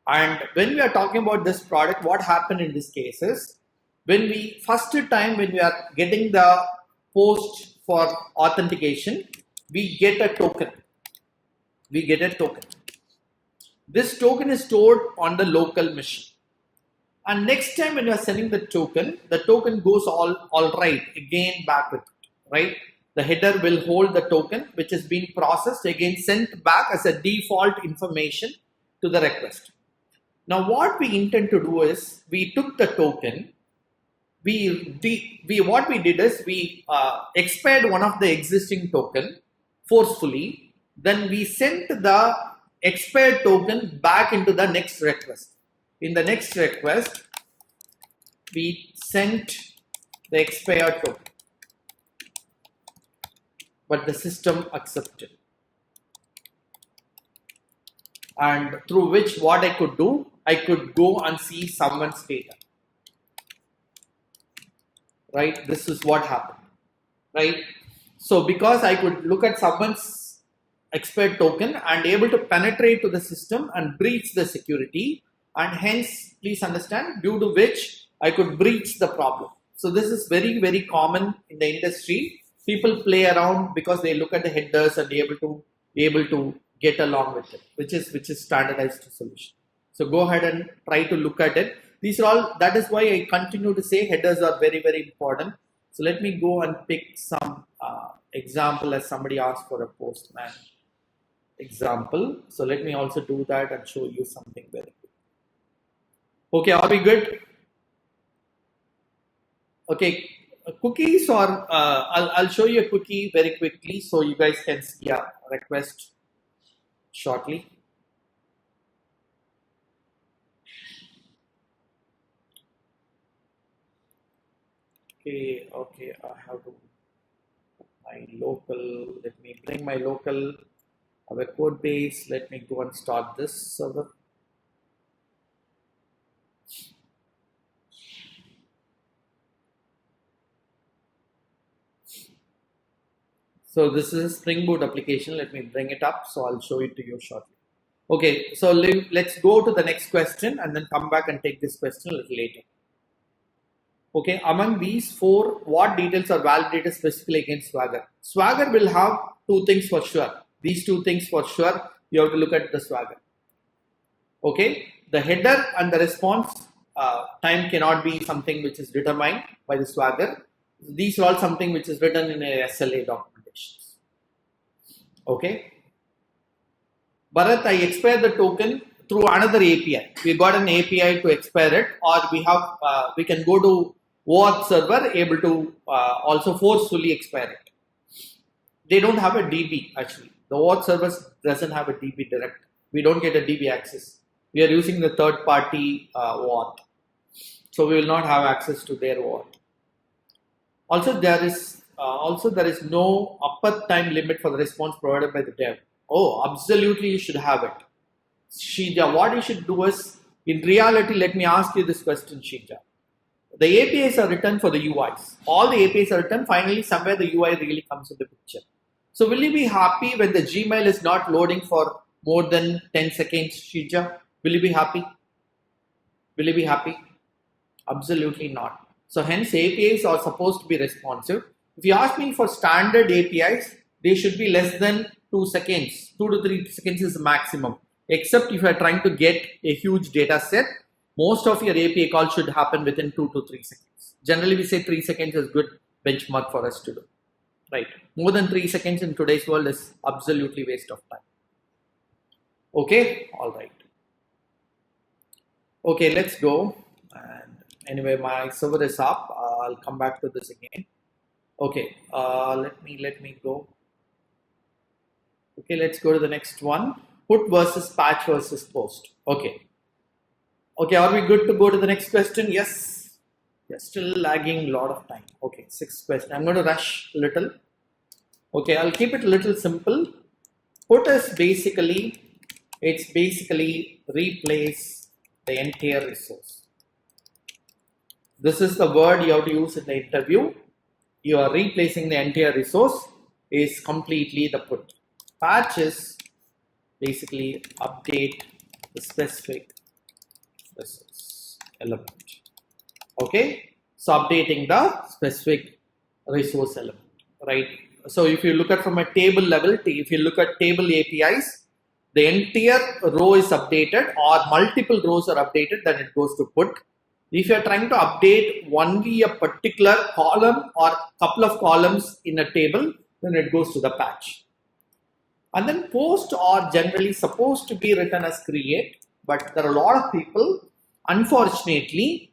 And when we are talking about this product, what happened in this case is when we are getting the post for authentication, we get a token. This token is stored on the local machine. And next time when you are sending the token goes all right again back with it, right? The header will hold the token which is being processed, again sent back as a default information to the request. Now what we intend to do is we took the token, what we did is we expired one of the existing token forcefully, then we sent the expired token back into the next request. In the next request, we sent the expired token, but the system accepted. And through which what I could do, I could go and see someone's data. Right? This is what happened. Right? So because I could look at someone's expired token and able to penetrate to the system and breach the security, and hence please understand, due to which I could breach the problem. So this is very, very common in the industry. People play around because they look at the headers and able to get along with it, which is standardized solution. So go ahead and try to look at it. These are all, that is why I continue to say headers are very, very important. So let me go and pick some example, as somebody asked for a postman example. So let me also do that and show you something very good. Okay, are we good? Okay, cookies, or I'll show you a cookie very quickly so you guys can see a request shortly. Okay, I have to my local. Let me bring my local, our code base. Let me go and start this server. So this is a Spring Boot application. Let me bring it up. So I'll show it to you shortly. Okay, so let's go to the next question and then come back and take this question a little later. Okay, among these four, what details are validated specifically against Swagger? Swagger will have two things for sure. These two things for sure, you have to look at the Swagger. Okay, the header and the response time cannot be something which is determined by the Swagger. These are all something which is written in a SLA documentations. Okay, Bharat, I expire the token through another API. We got an API to expire it, or we can go to OAuth server able to also forcefully expire it. They don't have a DB actually. The OAuth server doesn't have a DB direct. We don't get a DB access. We are using the third party OAuth. So we will not have access to their OAuth. Also there is no upper time limit for the response provided by the dev. Oh, absolutely you should have it. Shija, what you should do is, in reality, let me ask you this question, Shija. The APIs are written for the UIs. All the APIs are written, finally somewhere the UI really comes in the picture. So will you be happy when the Gmail is not loading for more than 10 seconds, Shija? Will you be happy? Will you be happy? Absolutely not. So hence APIs are supposed to be responsive. If you ask me for standard APIs, they should be less than 2 seconds. 2 to 3 seconds is the maximum. Except if you are trying to get a huge data set, most of your API calls should happen within 2 to 3 seconds. Generally, we say 3 seconds is good benchmark for us to do. Right? More than 3 seconds in today's world is absolutely waste of time. Okay? All right. Okay, let's go. And anyway, my server is up. I'll come back to this again. Okay, let me go. Okay, let's go to the next one. Put versus patch versus post. Okay. Okay, are we good to go to the next question? Yes. We're still lagging a lot of time. Okay, 6th question. I'm going to rush a little. Okay, I'll keep it a little simple. Put is basically replace the entire resource. This is the word you have to use in the interview. You are replacing the entire resource is completely the put. Patch is basically update the specific resource element. Okay, so updating the specific resource element, right? So if you look at from a table level, if you look at table APIs, the entire row is updated or multiple rows are updated, then it goes to put. If you're trying to update only a particular column or couple of columns in a table, then it goes to the patch. And then post are generally supposed to be written as create, but there are a lot of people, unfortunately,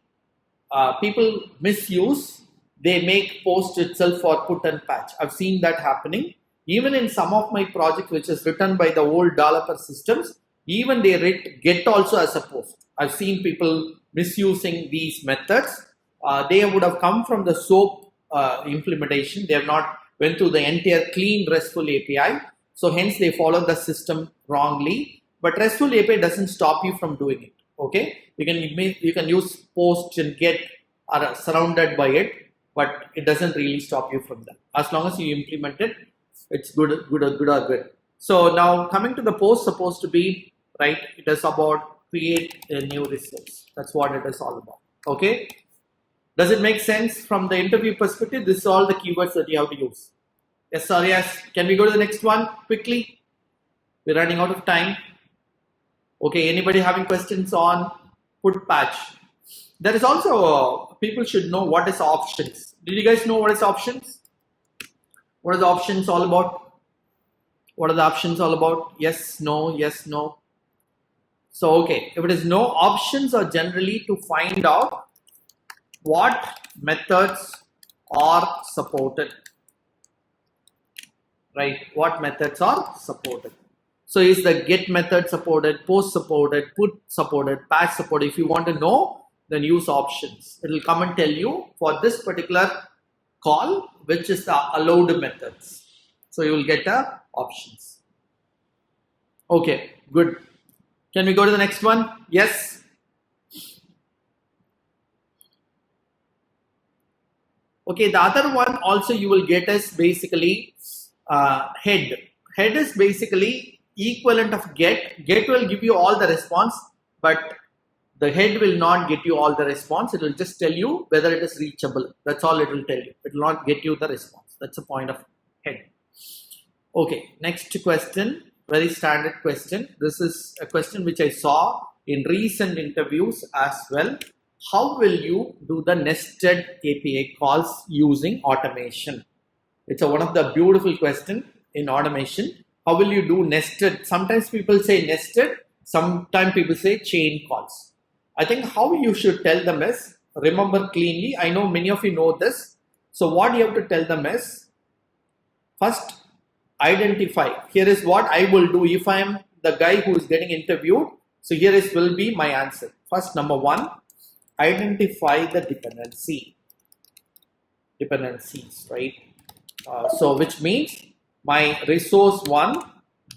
people misuse, they make post itself for put and patch. I've seen that happening. Even in some of my projects, which is written by the old developer systems, even they write get also as a post. I've seen people misusing these methods. They would have come from the SOAP implementation. They have not went through the entire clean RESTful API. So hence they follow the system wrongly. But RESTful API doesn't stop you from doing it. Okay, you can use post and get are surrounded by it, but it doesn't really stop you from that. As long as you implement it, it's good. So now coming to the post, supposed to be right. It is about create a new resource. That's what it is all about. Okay. Does it make sense from the interview perspective? This is all the keywords that you have to use. Yes or yes? Can we go to the next one quickly? We're running out of time. Okay, anybody having questions on put patch? There is also, people should know what is options. Did you guys know what is options? What are the options all about? What are the options all about? Yes, no, yes, no. So, okay, if it is no, options are generally to find out what methods are supported. Right, what methods are supported. So is the get method supported, post supported, put supported, patch supported? If you want to know, then use options. It will come and tell you for this particular call, which is the allowed methods. So you will get the options. Okay, good. Can we go to the next one? Yes. Okay, the other one also you will get is basically head. Head is basically equivalent of get. Get will give you all the response, but the head will not get you all the response. It will just tell you whether it is reachable. That's all it will tell you. It will not get you the response. That's the point of head. Okay, next question. Very standard question. This is a question which I saw in recent interviews as well. How will you do the nested API calls using automation? It's one of the beautiful questions in automation. How will you do nested? Sometimes people say nested, sometimes people say chain calls. I think how you should tell them is, remember cleanly, I know many of you know this. So what you have to tell them is, first identify, here is what I will do if I am the guy who is getting interviewed. So here is will be my answer. First, number one, identify the dependencies, right? So which means my resource 1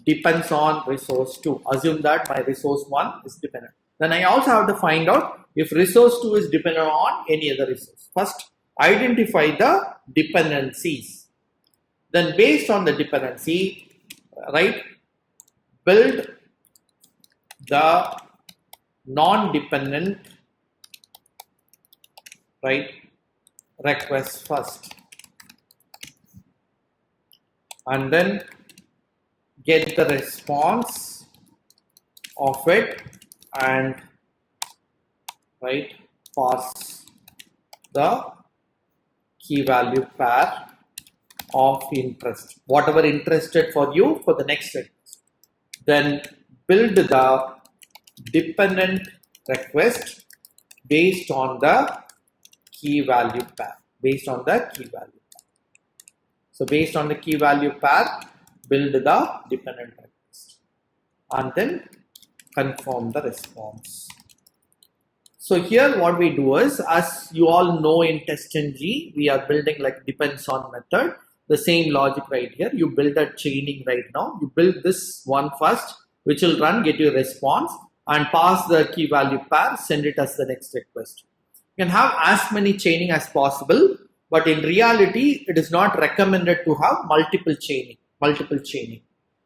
depends on resource 2. Assume that my resource 1 is dependent. Then I also have to find out if resource 2 is dependent on any other resource. First, identify the dependencies. Then based on the dependency, right, build the non-dependent, right, request first. And then get the response of it and right parse the key value pair of interest, whatever interested for you for the next request. Then build the dependent request based on the key value pair, So based on the key value pair, build the dependent request and then confirm the response. So here what we do is, as you all know in TestNG, we are building like depends on method. The same logic right here. You build a chaining right now. You build this one first, which will run, get you a response and pass the key value pair, send it as the next request. You can have as many chaining as possible, but in reality, it is not recommended to have multiple chaining.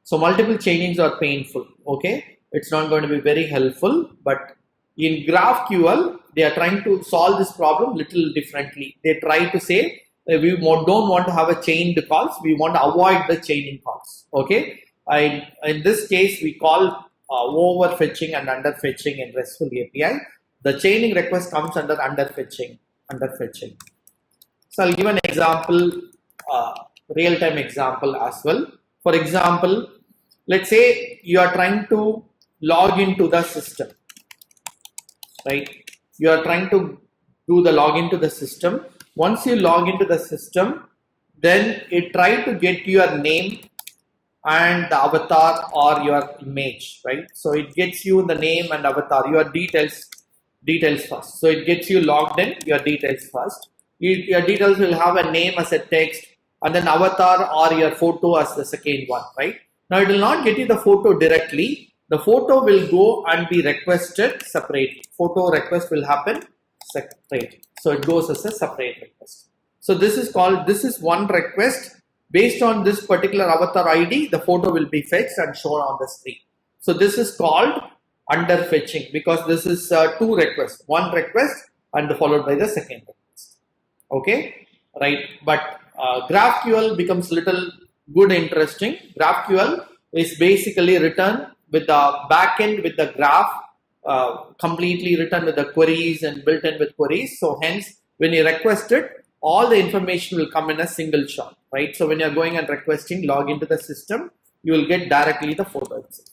So multiple chainings are painful, okay? It's not going to be very helpful, but in GraphQL, they are trying to solve this problem little differently. They try to say, we don't want to have a chained calls, we want to avoid the chaining calls, okay? In this case, we call overfetching and underfetching in RESTful API. The chaining request comes under underfetching. So I'll give an example, real-time example as well. For example, let's say you are trying to log into the system, right? You are trying to do the login to the system. Once you log into the system, then it try to get your name and the avatar or your image, right? So it gets you the name and avatar, your details first. So it gets you logged in, your details first. Your details will have a name as a text and then avatar or your photo as the second one, right? Now it will not get you the photo directly. The photo will go and be requested separately. Photo request will happen separately. So it goes as a separate request. So this is one request. Based on this particular avatar ID, the photo will be fetched and shown on the screen. So this is called underfetching because this is two requests, one request and followed by the second request. Okay, right? But GraphQL becomes little good interesting. GraphQL is basically written with the backend with the graph, completely written with the queries and built in with queries. So hence, when you request it, all the information will come in a single shot, right? So when you're going and requesting log into the system, you will get directly the photo itself.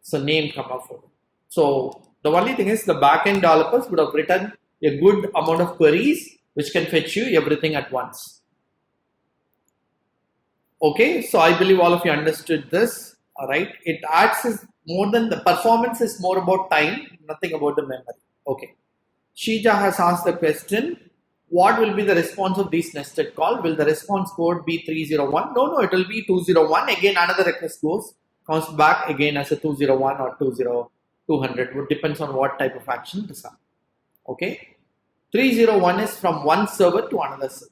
So name, comma, photo. So the only thing is the backend developers would have written a good amount of queries which can fetch you everything at once. Okay, so I believe all of you understood this. All right, it adds more than the performance is more about time, nothing about the memory. Okay, Shija has asked the question, what will be the response of this nested call? Will the response code be 301? No, it will be 201. Again, another request comes back again as a 201 or 200. It depends on what type of action it is on. Okay, 301 is from one server to another server.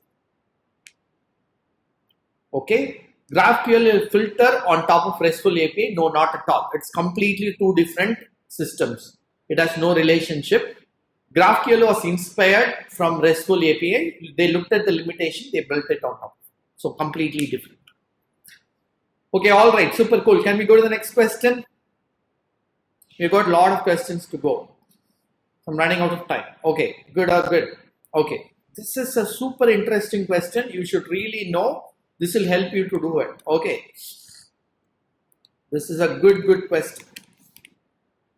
Okay, GraphQL will filter on top of RESTful API. No, not at all. It's completely two different systems. It has no relationship. GraphQL was inspired from RESTful API. They looked at the limitation, they built it on top. So completely different. Okay, all right, super cool. Can we go to the next question? We've got a lot of questions to go. I'm running out of time. Okay, good. Okay, this is a super interesting question. You should really know. This will help you to do it. Okay, this is a good question.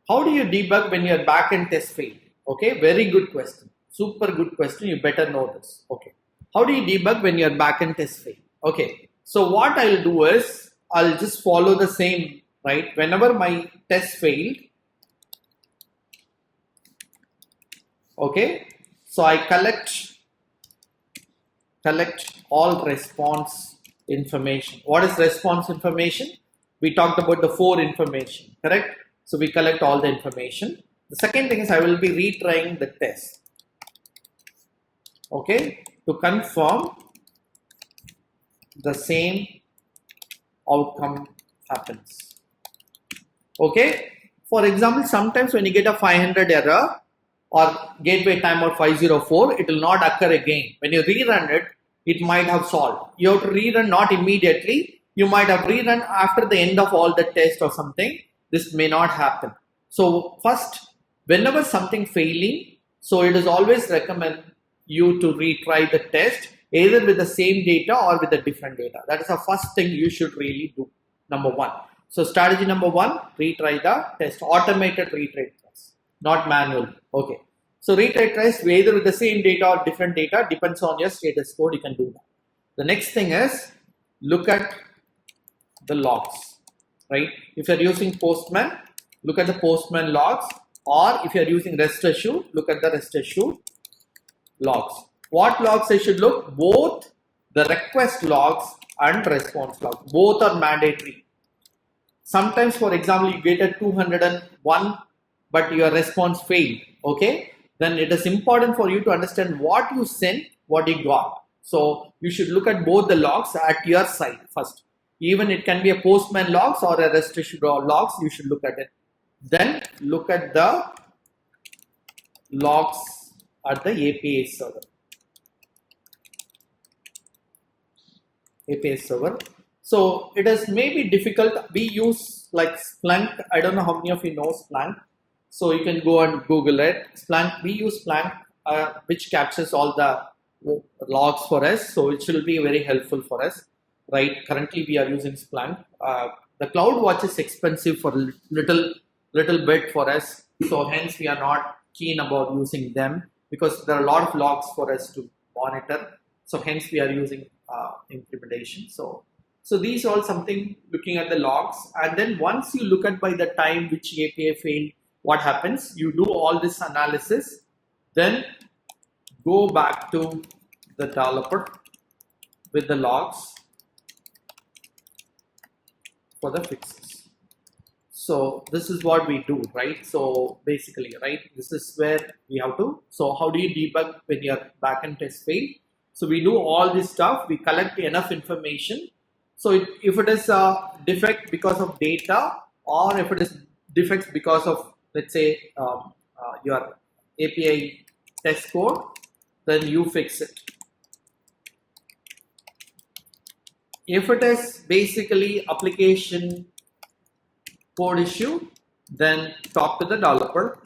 How do you debug when your backend test failed? Okay, very good question. Super good question. You better know this. Okay, how do you debug when your backend test failed? Okay, so what I'll do is I'll just follow the same, right? Whenever my test failed, okay, so I collect all response information. What is response information? We talked about the 4 information, correct? So we collect all the information. The second thing is I will be retrying the test, okay, to confirm the same outcome happens. Okay, for example, sometimes when you get a 500 error or gateway timeout 504, it will not occur again. When you rerun it, it might have solved. You have to rerun not immediately. You might have rerun after the end of all the test or something. This may not happen. So first, whenever something failing, so it is always recommend you to retry the test either with the same data or with a different data. That is the first thing you should really do. Number 1. So strategy number 1, retry the test, automated retry test, not manual. Okay. So retry test either with the same data or different data, depends on your status code, you can do that. The next thing is look at the logs, right? If you're using Postman, look at the Postman logs, or if you're using REST issue, look at the REST issue logs. What logs I should look? Both the request logs and response logs. Both are mandatory. Sometimes, for example, you get a 201, but your response failed. Okay, then it is important for you to understand what you sent, what you got. So you should look at both the logs at your side first. Even it can be a Postman logs or a REST issue logs. You should look at it. Then look at the logs at the API server. API server. So it is maybe difficult. We use like Splunk. I don't know how many of you know Splunk. So you can go and Google it. Splunk, we use Splunk, which captures all the logs for us. So it will be very helpful for us, right? Currently we are using Splunk. The CloudWatch is expensive for little bit for us. So hence we are not keen about using them because there are a lot of logs for us to monitor. So hence we are using implementation. So these are all something looking at the logs, and then once you look at by the time which API failed, what happens? You do all this analysis, then go back to the developer with the logs for the fixes. So this is what we do, right? So basically, right, this is where we have to. So how do you debug when your backend test fail? So we do all this stuff. We collect enough information. So if it is a defect because of data, or if it is defects because of, let's say, your API test code, then you fix it. If it is basically application code issue, then talk to the developer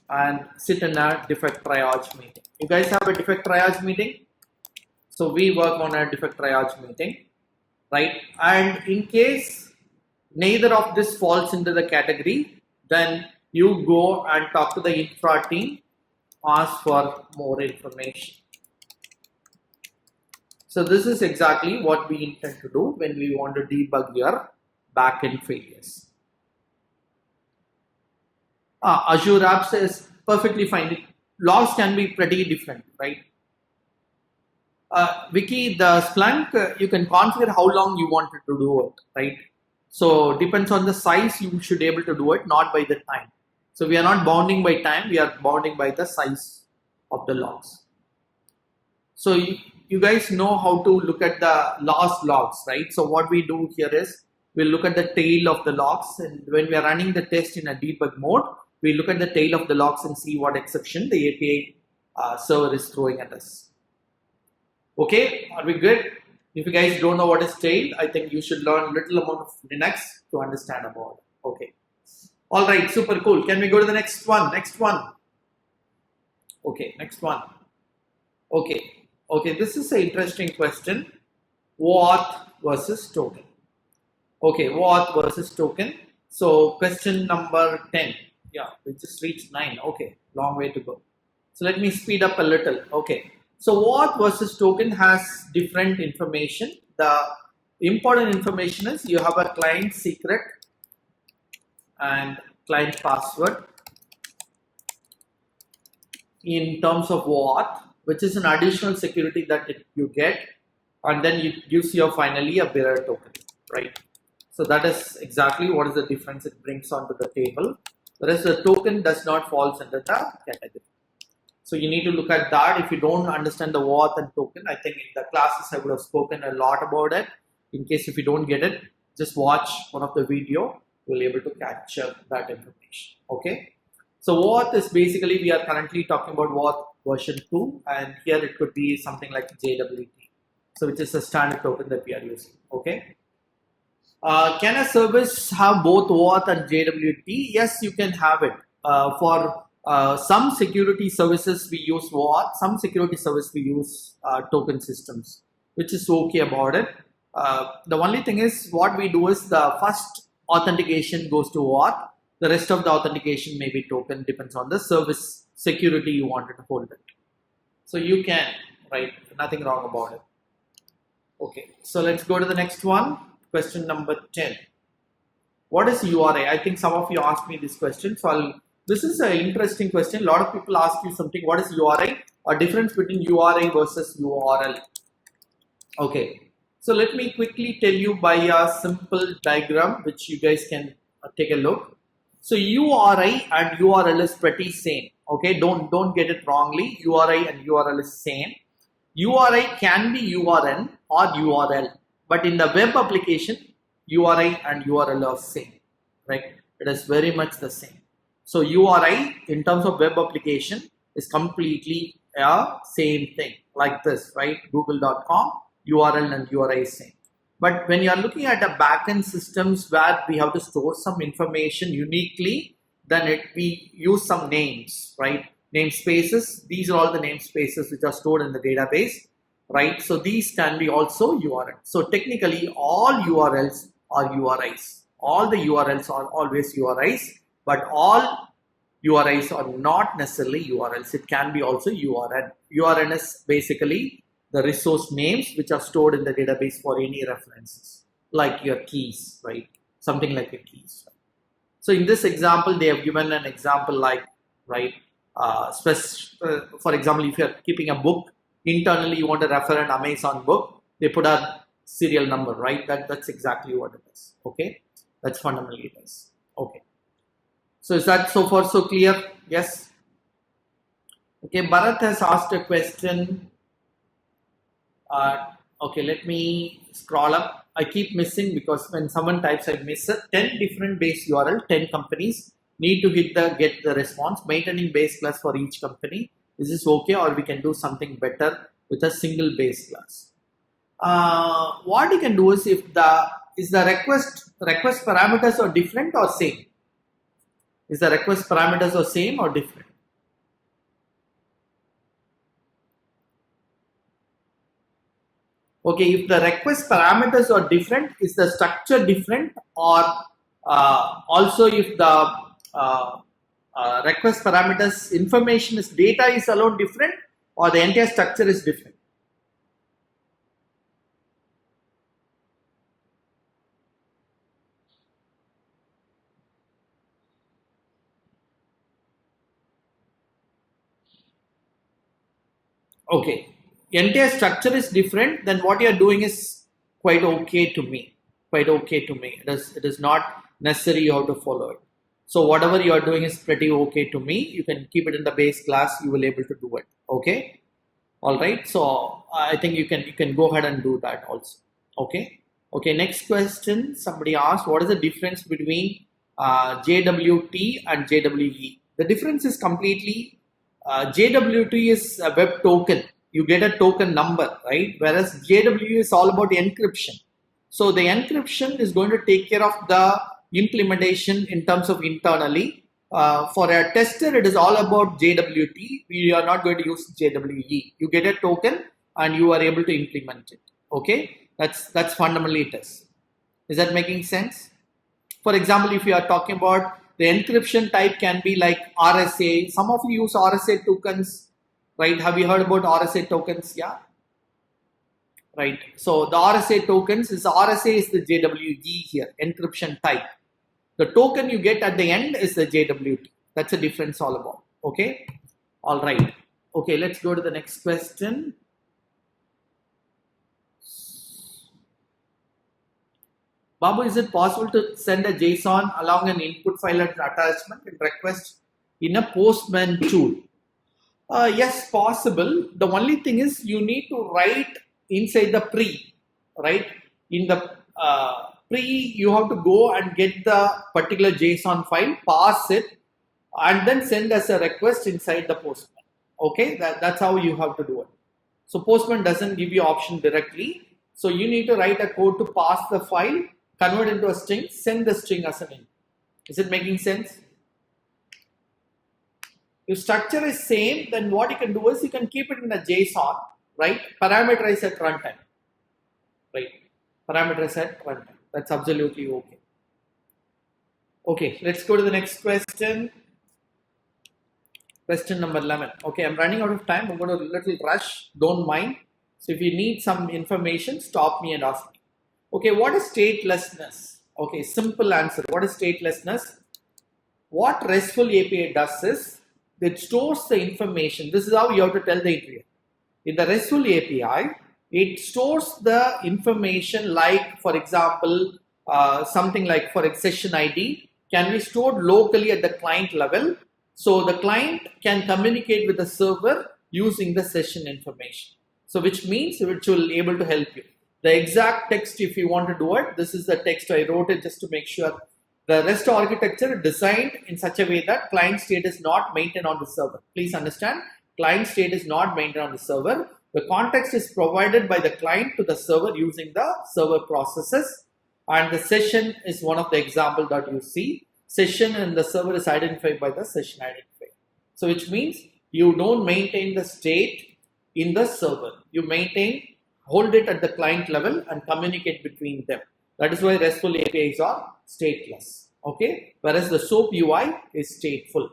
and sit in a defect triage meeting. You guys have a defect triage meeting? So we work on a defect triage meeting, right? And in case neither of this falls into the category, then you go and talk to the infra team, ask for more information. So this is exactly what we intend to do when we want to debug your backend failures. Azure Apps is perfectly fine. Logs can be pretty different, right? Vicky, the Splunk, you can configure how long you want it to do it, right? So depends on the size, you should be able to do it, not by the time. So we are not bounding by time, we are bounding by the size of the logs. So you guys know how to look at the last logs, right? So what we do here is we'll look at the tail of the logs, and when we are running the test in a debug mode, we look at the tail of the logs and see what exception the API server is throwing at us. Okay, are we good? If you guys don't know what is tail, I think you should learn little amount of Linux to understand about it. Okay. All right, super cool. Can we go to the next one? Next one. Okay, next one. Okay, this is an interesting question. OAuth versus token. Okay, OAuth versus token. So question number 10. Yeah, we just reached 9. Okay, long way to go. So let me speed up a little. Okay. So OAuth versus token has different information. The important information is you have a client secret and client password in terms of OAuth, which is an additional security that you get, and then it gives you finally a bearer token, right? So that is exactly what is the difference it brings onto the table. Whereas the token does not fall under the category. So you need to look at that. If you don't understand the OAuth and token, I think in the classes I would have spoken a lot about it. In case if you don't get it, just watch one of the video. You'll be able to capture that information. Okay. So OAuth is basically, we are currently talking about OAuth version 2, and here it could be something like JWT. So which is a standard token that we are using. Okay. Can a service have both OAuth and JWT? Yes, you can have it. For some security services we use OAuth, some security service we use token systems, which is okay about it. The only thing is what we do is the first authentication goes to OAuth, the rest of the authentication may be token, depends on the service security you wanted to hold it. So you can, right, nothing wrong about it. Okay, so let's go to the next one, question number 10. What is URI? I think some of you asked me this question, so this is an interesting question. A lot of people ask you something, what is URI? A difference between URI versus URL. Okay, so let me quickly tell you by a simple diagram, which you guys can take a look. So URI and URL is pretty same. Okay, don't get it wrongly. URI and URL is same. URI can be URN or URL, but in the web application, URI and URL are same, right? It is very much the same. So URI in terms of web application is completely a same thing like this, right? Google.com, URL and URI is same. But when you are looking at a backend systems where we have to store some information uniquely, then we use some names, right? Namespaces. These are all the namespaces which are stored in the database, right? So these can be also URLs. So technically, all URLs are URIs. All the URLs are always URIs, but all URIs are not necessarily URLs. It can be also URN. URN is basically the resource names which are stored in the database for any references, like your keys, right? Something like your keys. So in this example, they have given an example like, right? For example, if you're keeping a book, internally you want to refer an Amazon book, they put a serial number, right? That's exactly what it is. Okay, that's fundamentally it is. Okay. So is that so far so clear? Yes. Okay, Bharat has asked a question. Okay, let me scroll up. I keep missing because when someone types, I miss it. 10 different base URL, 10 companies need to get the response. Maintaining base class for each company. Is this okay, or we can do something better with a single base class? What you can do is if the request parameters are different or same. Is the request parameters are same or different? Okay, if the request parameters are different, is the structure different, or also if the request parameters information is data is alone different, or the entire structure is different? Okay, entire structure is different, then what you are doing is quite okay to me. Quite okay to me. It is not necessary you have to follow it. So whatever you are doing is pretty okay to me. You can keep it in the base class. You will able to do it. Okay. All right. So I think you can go ahead and do that also. Okay. Okay. Next question. Somebody asked, what is the difference between JWT and JWE? The difference is completely JWT is a web token. You get a token number, right? Whereas JWE is all about encryption. So the encryption is going to take care of the implementation in terms of internally. For a tester, it is all about JWT. We are not going to use JWE. You get a token and you are able to implement it. Okay, that's fundamentally it is. Is that making sense? For example, if you are talking about the encryption type can be like RSA. Some of you use RSA tokens, right? Have you heard about RSA tokens? Yeah. Right. So the RSA tokens is RSA is the JWE here, encryption type. The token you get at the end is the JWT. That's the difference all about. Okay. All right. Okay. Let's go to the next question. Babu, is it possible to send a JSON along an input file and attachment and request in a Postman tool? Yes, possible. The only thing is you need to write inside the pre, right? In the pre, you have to go and get the particular JSON file, pass it, and then send as a request inside the Postman. Okay, that's how you have to do it. So Postman doesn't give you option directly. So you need to write a code to pass the file, convert into a string, send the string as an input. Is it making sense? If structure is same, then what you can do is you can keep it in a JSON, right? Parameterize at runtime, right? Parameterize at runtime. That's absolutely okay. Okay, let's go to the next question. Question number 11. Okay, I'm running out of time. I'm going to little rush. Don't mind. So if you need some information, stop me and ask me. Okay, what is statelessness? Okay, simple answer. What is statelessness? What RESTful API does is it stores the information. This is how you have to tell the interviewer. In the RESTful API, it stores the information like, for example, something like for a session ID can be stored locally at the client level. So the client can communicate with the server using the session information. So which means it will be able to help you. The exact text, if you want to do it, this is the text I wrote it just to make sure. The REST architecture designed in such a way that client state is not maintained on the server. Please understand, client state is not maintained on the server. The context is provided by the client to the server using the server processes, and the session is one of the example that you see. Session in the server is identified by the session identifier. So which means you don't maintain the state in the server. You hold it at the client level and communicate between them. That is why RESTful APIs are stateless. Okay, whereas the SOAP UI is stateful.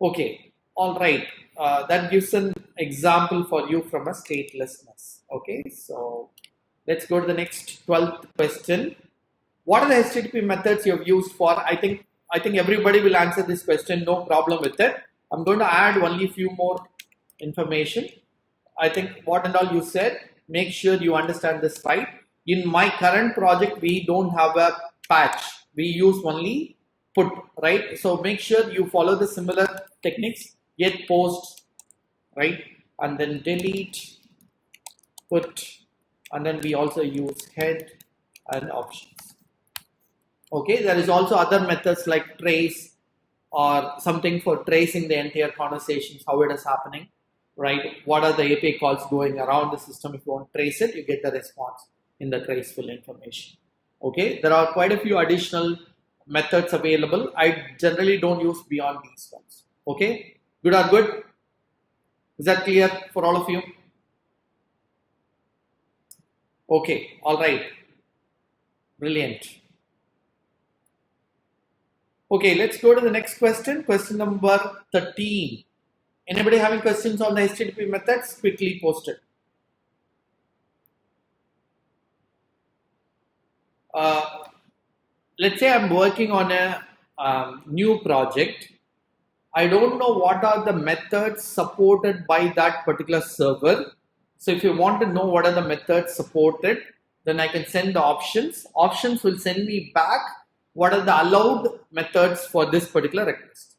Okay, all right. That gives an example for you from a statelessness. Okay, so let's go to the next 12th question. What are the HTTP methods you have used for? I think everybody will answer this question, no problem with it. I'm going to add only a few more information. I think what and all you said, make sure you understand this right. In my current project, we don't have a patch. We use only put, right? So make sure you follow the similar techniques, get post, right? And then delete, put, and then we also use head and options. Okay, there is also other methods like trace or something for tracing the entire conversations, how it is happening, right? What are the API calls going around the system? If you want to trace it, you get the response in the traceful information. Okay, there are quite a few additional methods available. I generally don't use beyond these ones. Okay, good or good? Is that clear for all of you? Okay, all right, brilliant. Okay, let's go to the next question. Question number 13. Anybody having questions on the HTTP methods? Quickly post it. Let's say I'm working on a new project. I don't know what are the methods supported by that particular server. So if you want to know what are the methods supported, then I can send the options. Options will send me back what are the allowed methods for this particular request.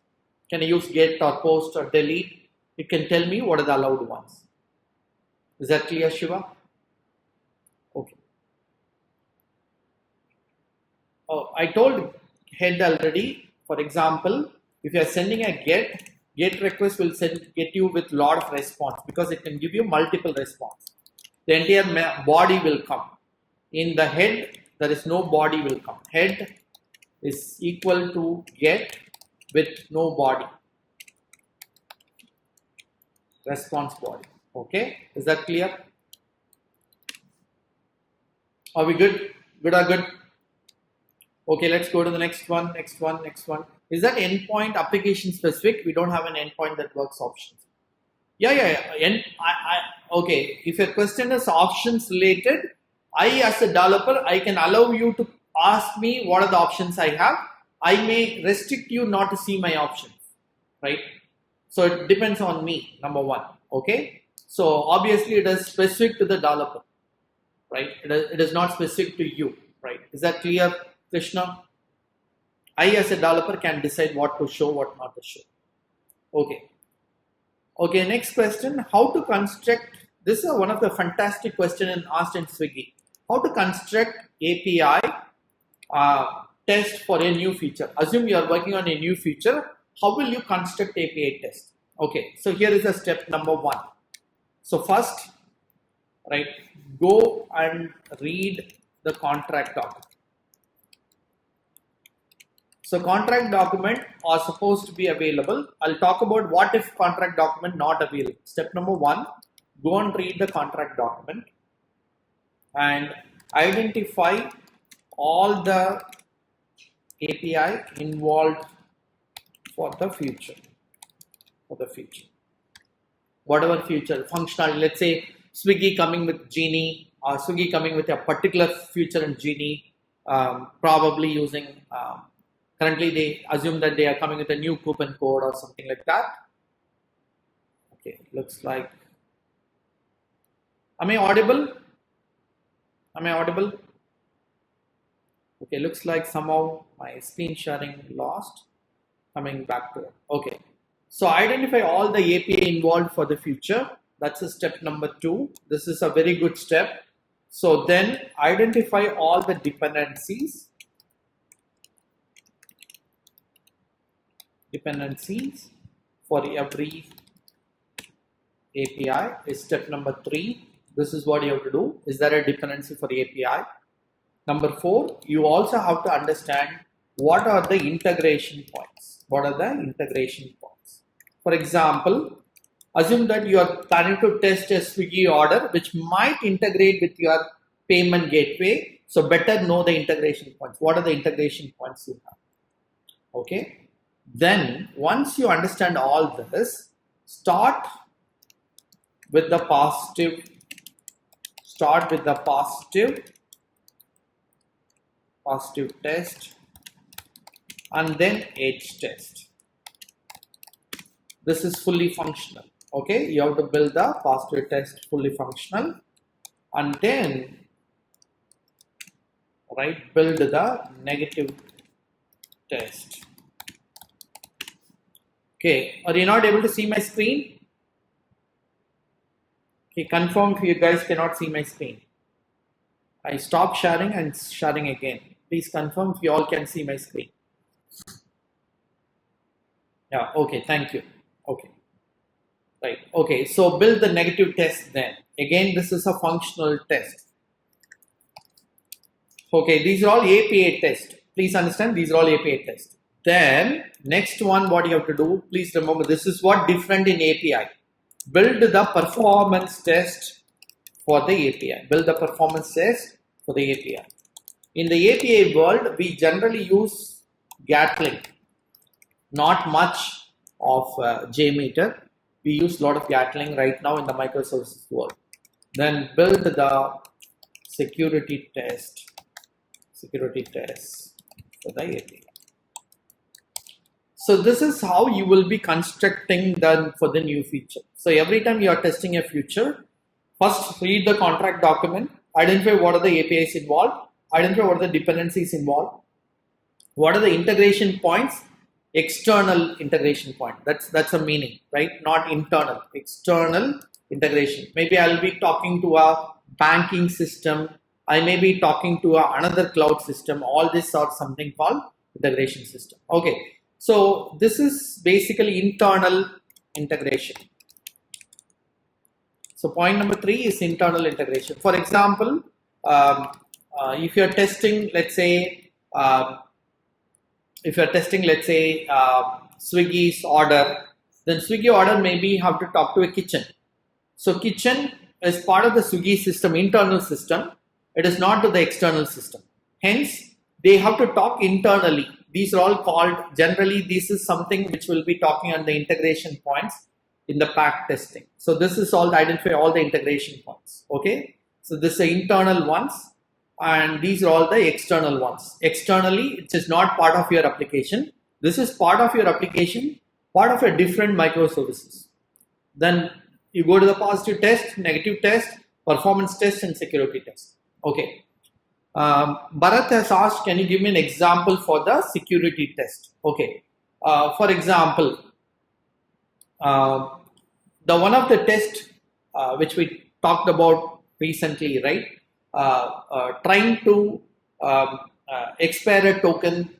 Can I use get or post or delete? It can tell me what are the allowed ones. Is that clear, Shiva? Okay. Oh, I told head already. For example, if you are sending a get request will get you with lot of response because it can give you multiple response. The entire body will come. In the head, there is no body will come. Head is equal to get with no body. Response body. Okay, is that clear? Are we good? Good or good? Okay, let's go to the next one. Next one. Is that endpoint application specific? We don't have an endpoint that works options. Yeah. Okay, if your question is options related, I as a developer, I can allow you to ask me what are the options I have. I may restrict you not to see my options, right? So it depends on me, number one. Okay, so obviously it is specific to the developer, right? It is not specific to you, right? Is that clear, Krishna? I as a developer can decide what to show, what not to show. Okay, next question. How to construct, this is one of the fantastic questions asked in Swiggy. How to construct API test for a new feature. Assume you are working on a new feature. How will you construct API test? Okay, so here is the step number one. So first, right, go and read the contract document. So contract document are supposed to be available. I'll talk about what if contract document not available. Step number one, go and read the contract document and identify all the API involved for the future. Whatever future, functional, let's say Swiggy coming with Genie or Swiggy coming with a particular feature in Genie, probably using, currently they assume that they are coming with a new coupon code or something like that. Okay, looks like, am I audible? Okay, looks like somehow my screen sharing lost. Coming back to it. Okay, so identify all the API involved for the future. That's a step number 2. This is a very good step. So then identify all the dependencies for every API is step number 3. This is what you have to do. Is there a dependency for API? Number 4, you also have to understand what are the integration points. What are the integration points? For example, assume that you are planning to test a Swiggy order which might integrate with your payment gateway. So better know the integration points. What are the integration points you have? Okay. Then once you understand all this, start with the positive. Start with the positive test, and then edge test. This is fully functional. Okay, you have to build the positive test fully functional, and then build the negative test. Okay, are you not able to see my screen? Okay, confirm if you guys cannot see my screen. I stop sharing and sharing again. Please confirm if you all can see my screen. Yeah, okay, thank you. Okay, right, okay, so build the negative test then. Again, this is a functional test. Okay, these are all API tests. Please understand, these are all API tests. Then, next one, what you have to do, please remember, this is what different in API. Build the performance test for the API. Build the performance test for the API. In the API world, we generally use Gatling, not much of JMeter. We use a lot of Gatling right now in the microservices world. Then build the security test for the API. So this is how you will be constructing for the new feature. So every time you are testing a feature, first read the contract document, identify what are the APIs involved, identify what are the dependencies involved, what are the integration points, external integration point. That's a meaning, right? Not internal, external integration. Maybe I'll be talking to a banking system. I may be talking to another cloud system. All this are something called integration system. Okay. So this is basically internal integration. So point number 3 is internal integration. For example, if you're testing, let's say, Swiggy's order, then Swiggy order maybe have to talk to a kitchen. So kitchen is part of the Swiggy system, internal system. It is not to the external system. Hence, they have to talk internally. These are all called, generally, this is something which will be talking on the integration points in the pack testing. So this is all identify all the integration points. Okay. So this is the internal ones, and these are all the external ones. Externally, it is not part of your application. This is part of your application, part of a different microservices. Then you go to the positive test, negative test, performance test, and security test. Okay. Bharat has asked, can you give me an example for the security test? Okay. For example, the one of the test which we talked about recently, right? Trying to expire a token,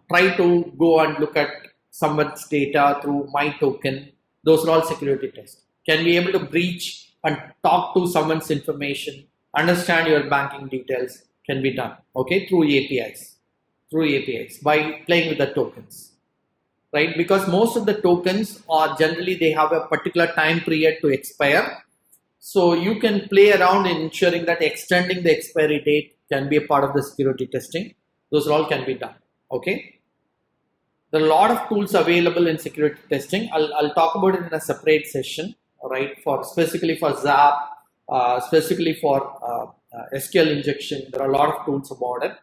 try to go and look at someone's data through my token. Those are all security tests. Can be able to breach and talk to someone's information, understand your banking details, can be done, okay, through APIs by playing with the tokens, right? Because most of the tokens are generally, they have a particular time period to expire. So you can play around in ensuring that extending the expiry date can be a part of the security testing. Those all can be done, okay? There are a lot of tools available in security testing. I'll talk about it in a separate session, right? Specifically for ZAP, specifically for SQL injection. There are a lot of tools about it.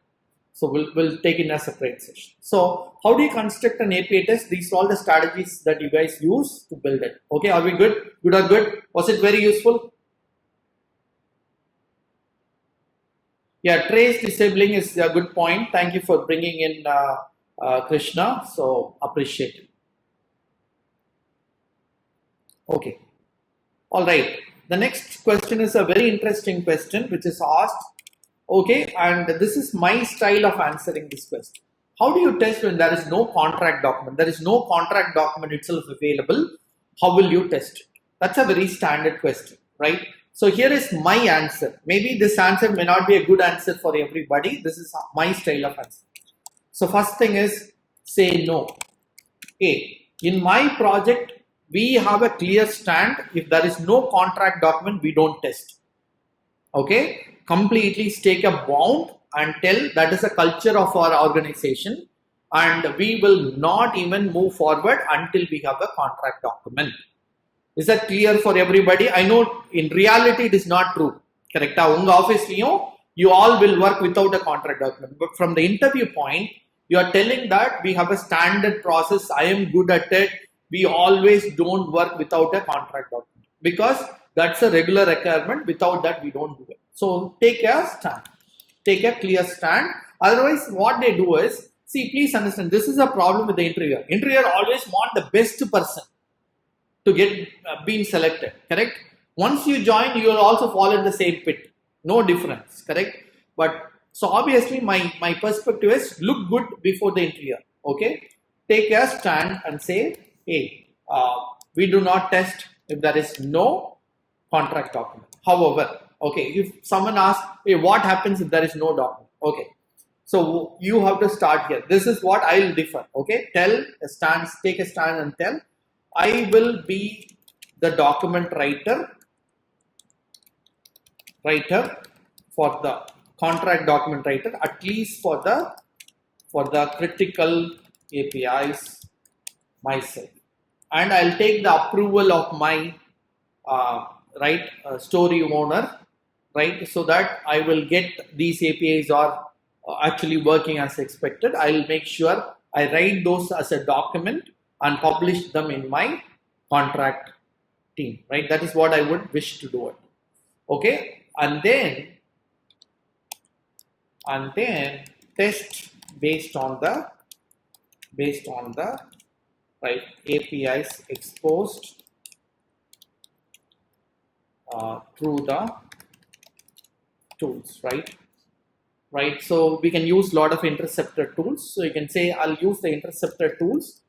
So we'll take in a separate session. So how do you construct an API test? These are all the strategies that you guys use to build it. Okay, are we good? Good or good? Was it very useful? Yeah, trace disabling is a good point. Thank you for bringing in Krishna. So appreciate it. Okay. All right. The next question is a very interesting question which is asked. Okay, and this is my style of answering this question. How do you test when there is no contract document? There is no contract document itself available. How will you test it? That's a very standard question, right? So here is my answer. Maybe this answer may not be a good answer for everybody. This is my style of answer. So first thing is say no. Okay, in my project, we have a clear stand. If there is no contract document, we don't test. Okay, completely stake a bound and tell that is a culture of our organization, and we will not even move forward until we have a contract document. Is that clear for everybody? I know in reality it is not true. Correct? Unga office you all will work without a contract document. But from the interview point, you are telling that we have a standard process. I am good at it. We always don't work without a contract document because that's a regular requirement. Without that, we don't do it. So take a stand. Take a clear stand. Otherwise, what they do is, see, please understand, this is a problem with the interviewer. Interviewer always want the best person to get being selected, correct? Once you join, you will also fall in the same pit. No difference, correct? But so obviously my perspective is look good before the interviewer, okay? Take a stand and say, hey, we do not test if there is no contract document. However, okay, if someone asks, hey, what happens if there is no document? Okay, so you have to start here. This is what I will differ, okay? Tell a stand, take a stand and tell, I will be the document writer for the contract document writer, at least for the critical APIs myself, and I'll take the approval of my story owner, right, so that I will get these APIs are actually working as expected. I'll make sure I write those as a document and publish them in my contract team, right? That is what I would wish to do it. Okay, and then test based on the right APIs exposed through the tools, right? So we can use a lot of interceptor tools. So you can say I'll use the interceptor tools,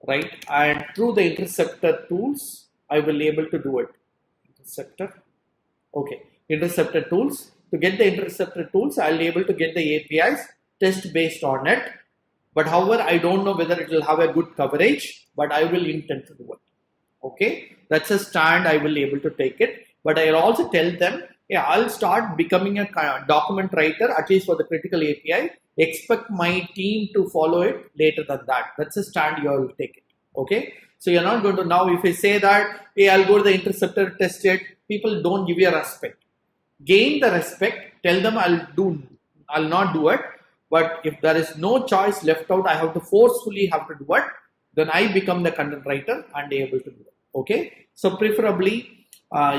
right? And through the interceptor tools, I will be able to do it. Interceptor tools. To get the interceptor tools, I'll be able to get the APIs, test based on it. But however, I don't know whether it will have a good coverage, but I will intend to do it. Okay, that's a stand I will be able to take it. But I'll also tell them, yeah, I'll start becoming a document writer, at least for the critical API. Expect my team to follow it later than that. That's a stand you will take it. Okay, so you're not going to now, if I say that, hey, I'll go to the interceptor, test it, people don't give you a respect. Gain the respect, tell them I'll not do it. But if there is no choice left out, I have to forcefully have to do it, then I become the content writer and able to do it. Okay, so preferably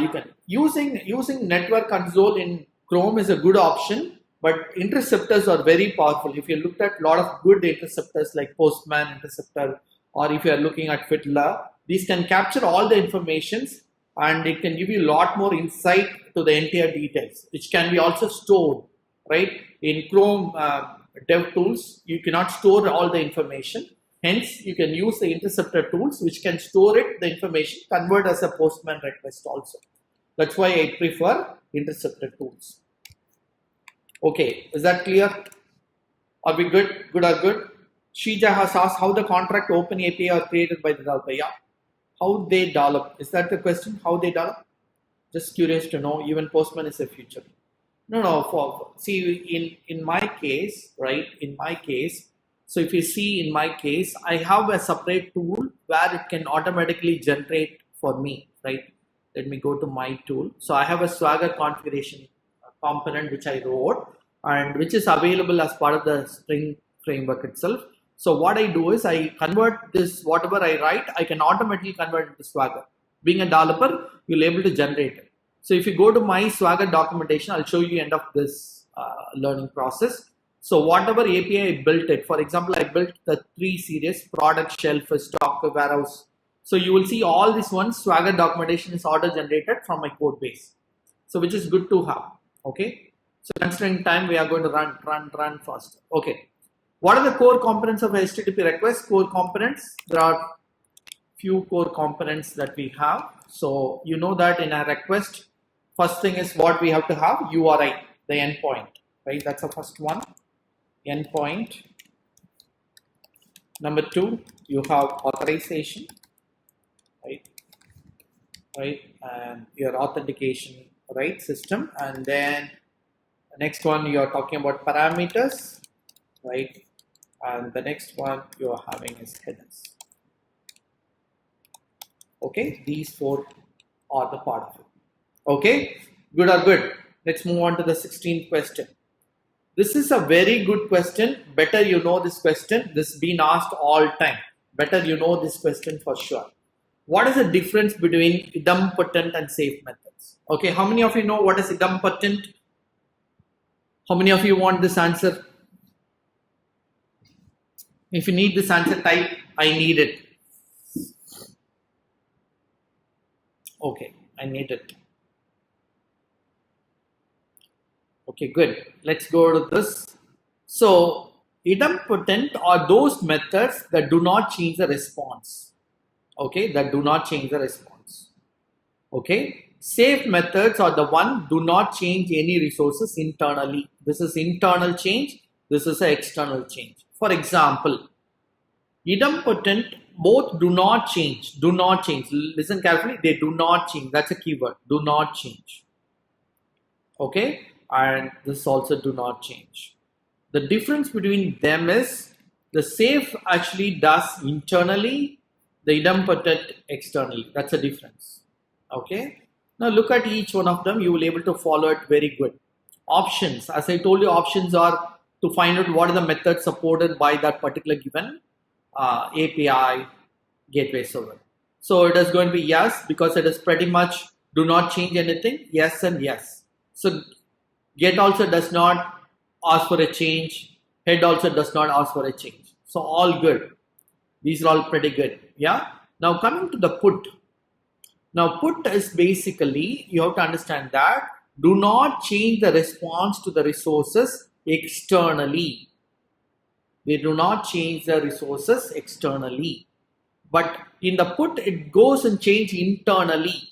you can using network console in Chrome is a good option, but interceptors are very powerful. If you looked at a lot of good interceptors like Postman interceptor, or if you are looking at Fiddler, these can capture all the informations and it can give you a lot more insight to the entire details, which can be also stored, right? In Chrome dev tools, you cannot store all the information. Hence, you can use the interceptor tools, which can store the information, convert as a Postman request also. That's why I prefer interceptor tools. Okay, is that clear? Are we good? Good or good? Shija has asked how the contract open API are created by the developer. Yeah. How they develop. Is that the question? How they develop? Just curious to know. Even Postman is a future. No. See, in my case, right? In my case, so if you see in my case, I have a separate tool where it can automatically generate for me, right? Let me go to my tool. So I have a Swagger configuration component which I wrote and which is available as part of the Spring framework itself. So what I do is I convert this, whatever I write, I can automatically convert it to Swagger. Being a developer, you'll be able to generate it. So if you go to my Swagger documentation, I'll show you end of this learning process. So whatever API I built it, for example, I built the 3 series, product, shelf, stock, warehouse. So you will see all these ones, Swagger documentation is auto-generated from my code base. So which is good to have, okay? So considering time, we are going to run faster. Okay. What are the core components of HTTP request? Core components, there are few core components that we have. So you know that in a request, first thing is what we have to have, URI, the endpoint, right? That's the first one, endpoint. Number two, you have authorization, right? And your authentication, right, system. And then the next one, you are talking about parameters, right? And the next one you are having is headers. Okay, these four are the part of it. Okay, good or good. Let's move on to the 16th question. This is a very good question. Better you know this question. This has been asked all time. Better you know this question for sure. What is the difference between idempotent and safe methods? Okay, how many of you know what is idempotent? How many of you want this answer? If you need this answer, type I need it. Okay, I need it. Okay, good. Let's go to this. So, idempotent are those methods that do not change the response. Okay, that do not change the response. Okay, safe methods are the one do not change any resources internally. This is internal change. This is an external change. For example, idempotent both do not change. Do not change. Listen carefully. They do not change. That's a keyword. Do not change. Okay, and this also do not change. The difference between them is the safe actually does internally, the idempotent externally. That's a difference. Okay, now look at each one of them. You will be able to follow it very good. Options, as I told you, options are to find out what are the methods supported by that particular given API gateway server. So it is going to be yes, because it is pretty much do not change anything, yes and yes. So get also does not ask for a change, head also does not ask for a change. So all good. These are all pretty good. Yeah. Now coming to the put. Now put is basically, you have to understand that do not change the response to the resources externally. They do not change the resources externally. But in the put, it goes and change internally.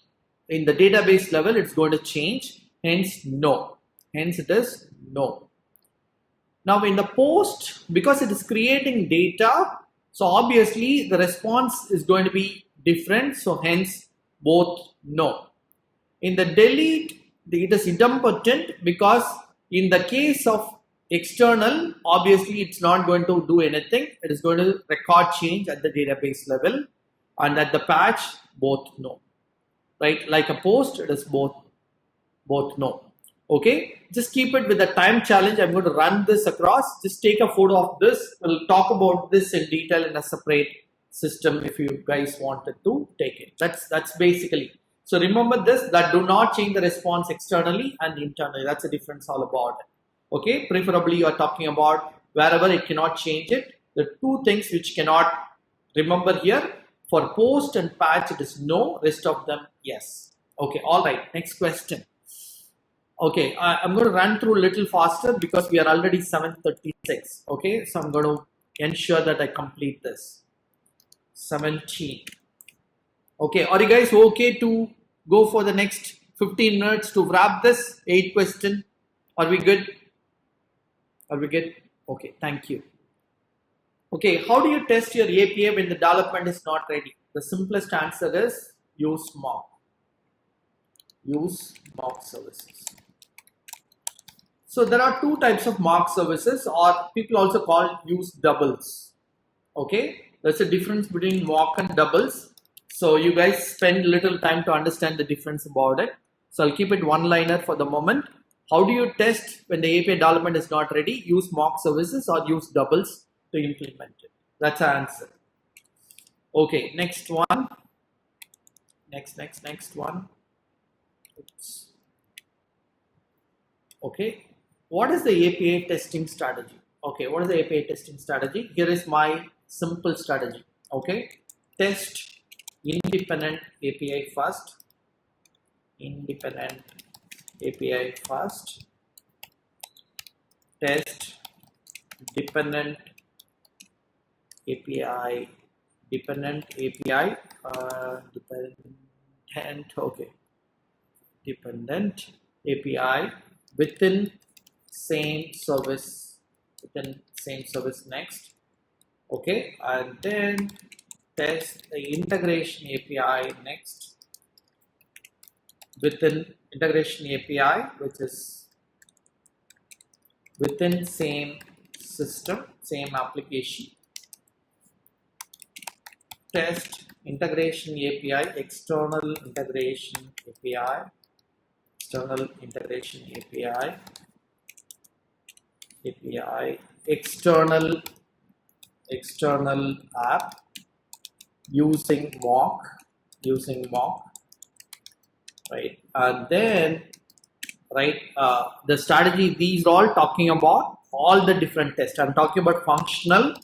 In the database level, it's going to change. Hence, no. Hence, it is no. Now, in the post, because it is creating data, so obviously the response is going to be different. So, hence, both no. In the delete, it is idempotent because in the case of external, obviously it's not going to do anything. It is going to record change at the database level, and at the patch, both no. Right? Like a post, it is both no. Okay, just keep it with the time challenge. I'm going to run this across. Just take a photo of this. We'll talk about this in detail in a separate system if you guys wanted to take it. That's basically. So remember this, that do not change the response externally and internally. That's the difference all about it. Okay, preferably you are talking about wherever it cannot change it. The two things which cannot, remember here, for post and patch it is no, rest of them yes. Okay, all right, next question. Okay, I'm going to run through a little faster because we are already 7:36. Okay, so I'm going to ensure that I complete this. 17. Okay, are you guys okay to go for the next 15 minutes to wrap this 8 question? Are we good? Are we good? Okay, thank you. Okay, how do you test your API when the development is not ready? The simplest answer is use mock. Use mock services. So there are two types of mock services, or people also call use doubles. Okay, there's a difference between mock and doubles. So you guys spend little time to understand the difference about it. So I'll keep it one-liner for the moment. How do you test when the API development is not ready? Use mock services or use doubles to implement it. That's the answer. Okay, next one. Next one. Oops. Okay, what is the API testing strategy? Okay, what is the API testing strategy? Here is my simple strategy. Okay, test independent API first. Independent API first. Test dependent API dependent API, dependent API within same service, next. Okay, and then test the integration API next within integration API, which is within same system, same application. Test integration API, external integration API, external app using mock, right? And then, right, the strategy, these are all talking about all the different tests. I'm talking about functional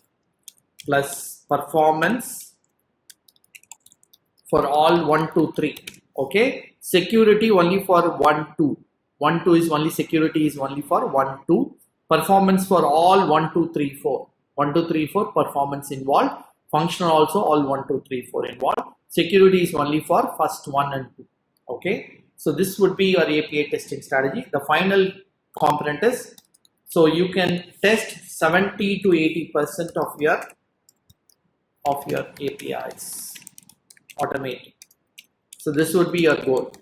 plus performance for all 1, 2, 3. Okay, security only for 1, 2. 1, 2 is only security is only for 1, 2. Performance for all 1, 2, 3, 4. 1, 2, 3, 4 performance involved. Functional also all 1, 2, 3, 4 involved. Security is only for first 1 and 2. Okay, so this would be your API testing strategy. The final component is, so you can test 70 to 80% of your APIs automated. So this would be your goal.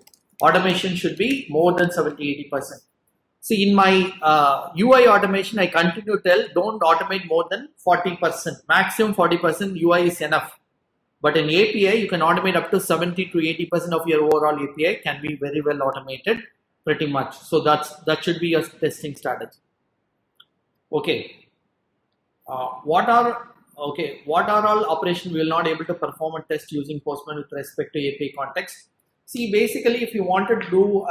Automation should be more than 70-80%. See, in my UI automation, I continue to tell, don't automate more than 40%. Maximum 40% UI is enough. But in API, you can automate up to 70 to 80% of your overall API can be very well automated, pretty much. So that should be your testing strategy. Okay. What are all operations we will not able to perform a test using Postman with respect to API context? See, basically, if you wanted to do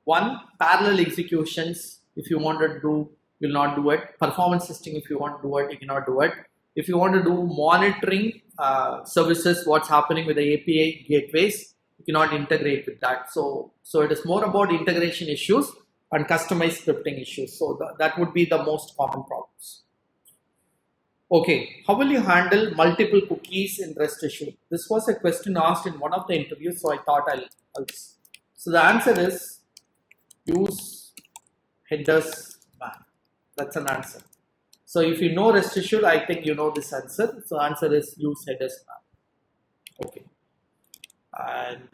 one, parallel executions, if you want to do, you will not do it. Performance testing, if you want to do it, you cannot do it. If you want to do monitoring services, what's happening with the API gateways, you cannot integrate with that. So it is more about integration issues and customized scripting issues. So that would be the most common problems. Okay, how will you handle multiple cookies in REST issue? This was a question asked in one of the interviews, so I thought I'll. So the answer is use headers ban. That's an answer. So if you know REST issue, I think you know this answer. So answer is use headers ban. Okay. And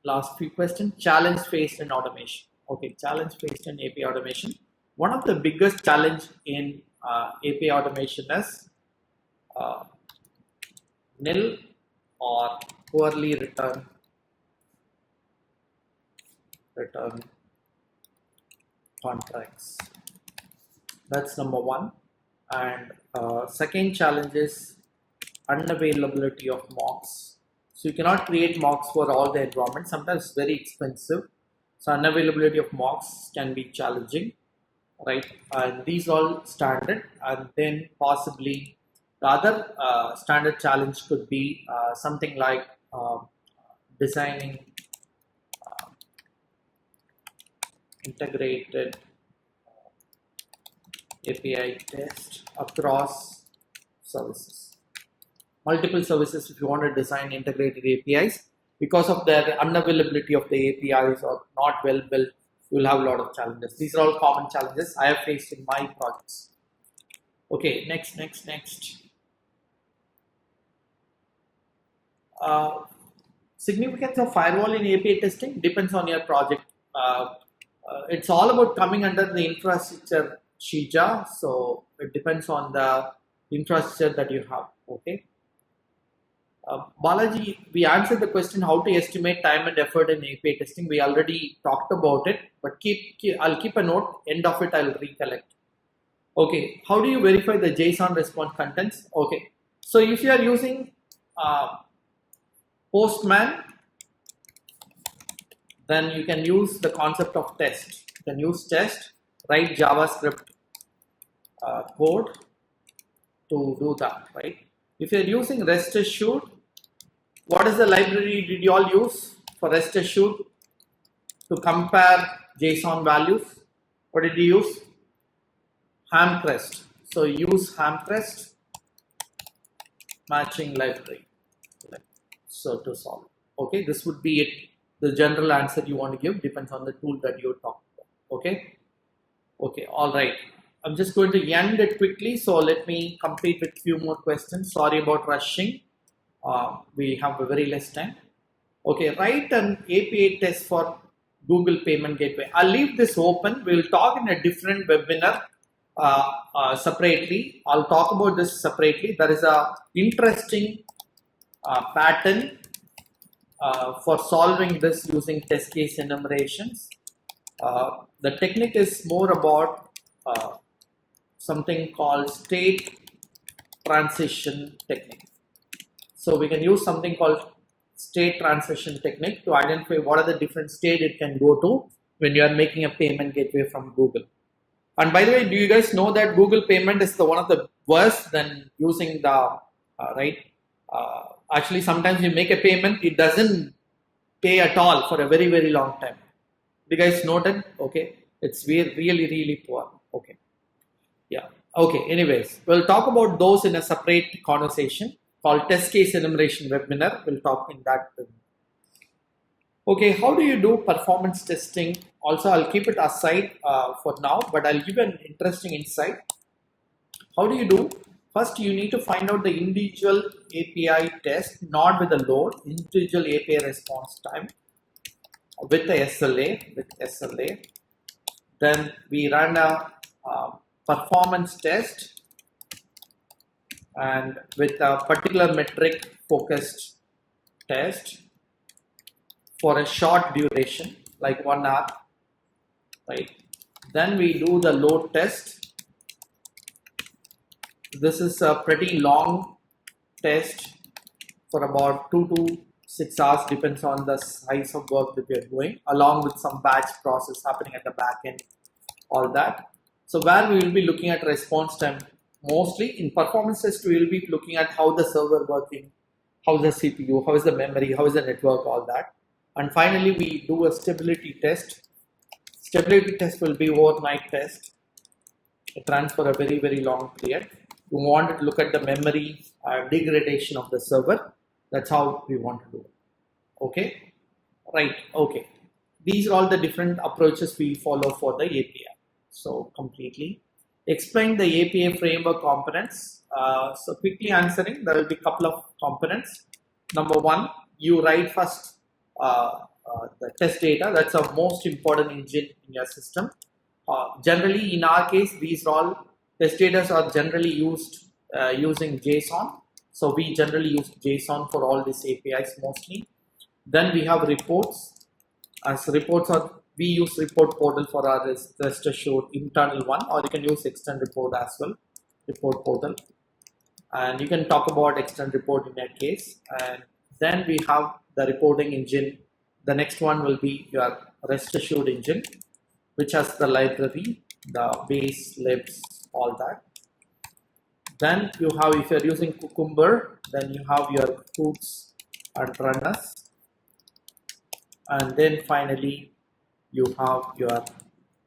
last few questions, challenge faced in automation. Okay, challenge faced in API automation. One of the biggest challenge in API automation is nil or poorly return contracts. That's number one. And second challenge is unavailability of mocks. So you cannot create mocks for all the environments. Sometimes very expensive. So unavailability of mocks can be challenging, right? And these all standard. And then possibly the other standard challenge could be something like designing integrated API test across services. Multiple services, if you want to design integrated APIs, because of their unavailability of the APIs or not well built, you will have a lot of challenges. These are all common challenges I have faced in my projects. Okay, next. Significance of firewall in API testing depends on your project. It's all about coming under the infrastructure Shija, so it depends on the infrastructure that you have. Okay. Balaji, we answered the question how to estimate time and effort in API testing. We already talked about it, but I'll keep a note. End of it, I'll recollect. Okay, how do you verify the JSON response contents? Okay, so if you are using Postman, then you can use the concept of test. You can use test, write JavaScript code to do that, right? If you're using REST assured, what is the library did you all use for REST assured to compare JSON values? What did you use? Hamcrest. So use Hamcrest matching library. So to solve. Okay, this would be it. The general answer you want to give depends on the tool that you're talking about. Okay. Okay. All right. I'm just going to end it quickly. So let me complete with few more questions. Sorry about rushing. We have a very less time. Okay. Write an API test for Google Payment Gateway. I'll leave this open. We'll talk in a different webinar separately. I'll talk about this separately. There is a interesting pattern for solving this using test case enumerations. The technique is more about something called state transition technique. So we can use something called state transition technique to identify what are the different states it can go to when you are making a payment gateway from Google. And by the way, do you guys know that Google payment is one of the worst than using the actually sometimes you make a payment, it doesn't pay at all for a very, very long time. You guys noted? Okay, it's really poor. Okay, yeah. Okay, anyways, we'll talk about those in a separate conversation called test case enumeration webinar. We'll talk in that. Okay, how do you do performance testing? Also, I'll keep it aside for now, but I'll give you an interesting insight. How do you do? First, you need to find out the individual API test, not with the load, individual API response time with the SLA. Then we run a performance test and with a particular metric focused test for a short duration, like 1 hour, right? Then we do the load test. This is a pretty long test for about 2 to 6 hours, depends on the size of work that we are doing, along with some batch process happening at the back end, all that. So where we will be looking at response time, mostly in performance test, we will be looking at how the server working, how is the CPU, how is the memory, how is the network, all that. And finally, we do a stability test. Stability test will be overnight test. It runs for a very, very long period. We want to look at the memory degradation of the server. That's how we want to do it. Okay, right? Okay, these are all the different approaches we follow for the API. So completely explain the API framework components. So quickly answering, there will be a couple of components. Number one, you write first the test data. That's the most important engine in your system. Generally, in our case, these all test data are generally used using JSON. So we generally use JSON for all these APIs mostly. Then we have reports. As reports are, we use report portal for our rest assured internal one, or you can use extend report as well, report portal. And you can talk about extend report in that case. And then we have the reporting engine. The next one will be your rest assured engine, which has the library, the base, libs, all that. Then you have, if you're using Cucumber, then you have your hooks and runners. And then finally, you have your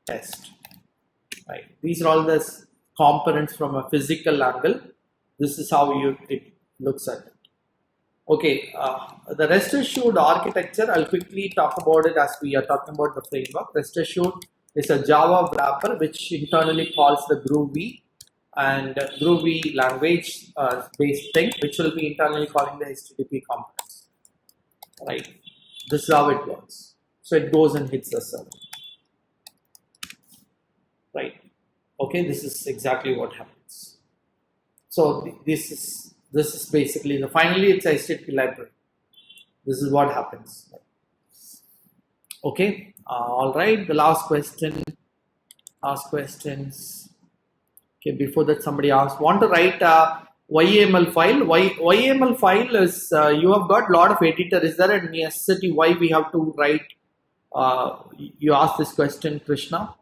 test. Right. These are all the components from a physical angle. This is how it looks at it. Okay, the rest assured architecture, I'll quickly talk about it as we are talking about the framework. Rest assured is a Java wrapper which internally calls the Groovy and Groovy language based thing, which will be internally calling the HTTP components. Right, this is how it works. So it goes and hits the server. Right. Okay, this is exactly what happens. So this is basically the finally it's a HTTP library. This is what happens. Okay. All right. The last question. Ask questions. Okay. Before that, somebody asked, want to write a YAML file. YAML file is you have got a lot of editor. Is there a necessity why we have to write? You asked this question, Krishna.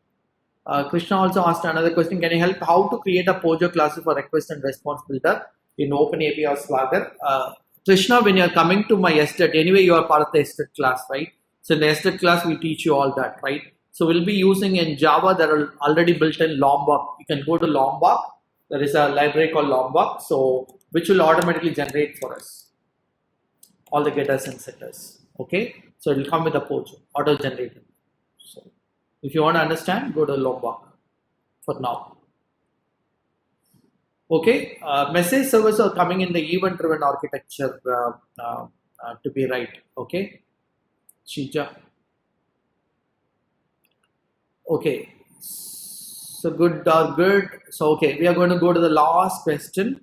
Krishna also asked another question. Can you help how to create a POJO class for request and response builder in OpenAPI or Swagger? Krishna, when you're coming to my SDET, anyway, you are part of the SDET class, right? So in the SDET class, we teach you all that, right? So we'll be using in Java, there are already built in Lombok. You can go to Lombok there is a library called Lombok, so which will automatically generate for us all the getters and setters. Okay, so it will come with a Pojo auto generated. So if you want to understand, go to Lombok for now. Okay, message servers are coming in the event driven architecture to be right. Okay, Shija. Okay, so good. So okay, we are going to go to the last question.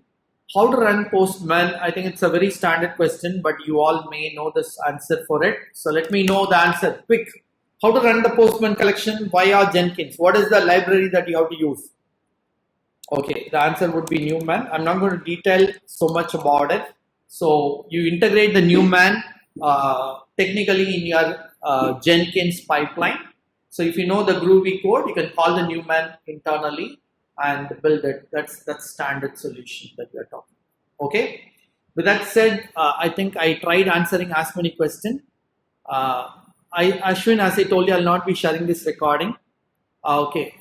How to run Postman? I think it's a very standard question, but you all may know this answer for it. So let me know the answer quick. How to run the Postman collection via Jenkins? What is the library that you have to use? Okay, the answer would be Newman. I'm not going to detail so much about it. So you integrate the Newman technically in your Jenkins pipeline. So if you know the Groovy code, you can call the Newman internally and build it. That's standard solution that we are talking. Okay. With that said, I think I tried answering as many questions. Ashwin, as I told you, I'll not be sharing this recording. Okay.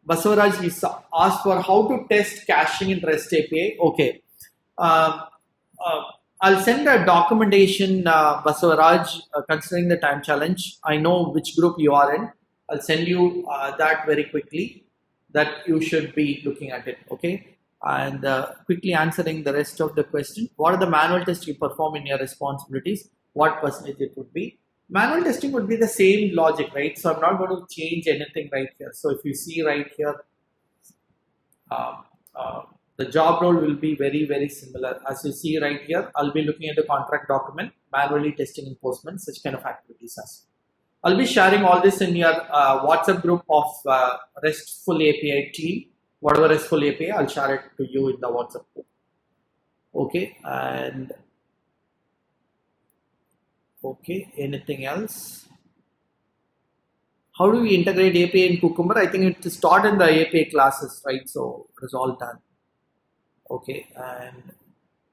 Basavaraj is asked for how to test caching in REST API. Okay. I'll send a documentation, Basavaraj, considering the time challenge. I know which group you are in. I'll send you that very quickly, that you should be looking at it. Okay. And quickly answering the rest of the question. What are the manual tests you perform in your responsibilities? What percentage it would be? Manual testing would be the same logic, right? So I'm not going to change anything right here. So if you see right here, the job role will be very, very similar. As you see right here, I'll be looking at the contract document, manually testing in Postman, such kind of activities as well. I'll be sharing all this in your WhatsApp group of RESTful API team. Whatever RESTful API, I'll share it to you in the WhatsApp group. Okay, and okay, anything else? How do we integrate API in Cucumber? I think it's stored in the API classes, right? So it is all done. Okay, and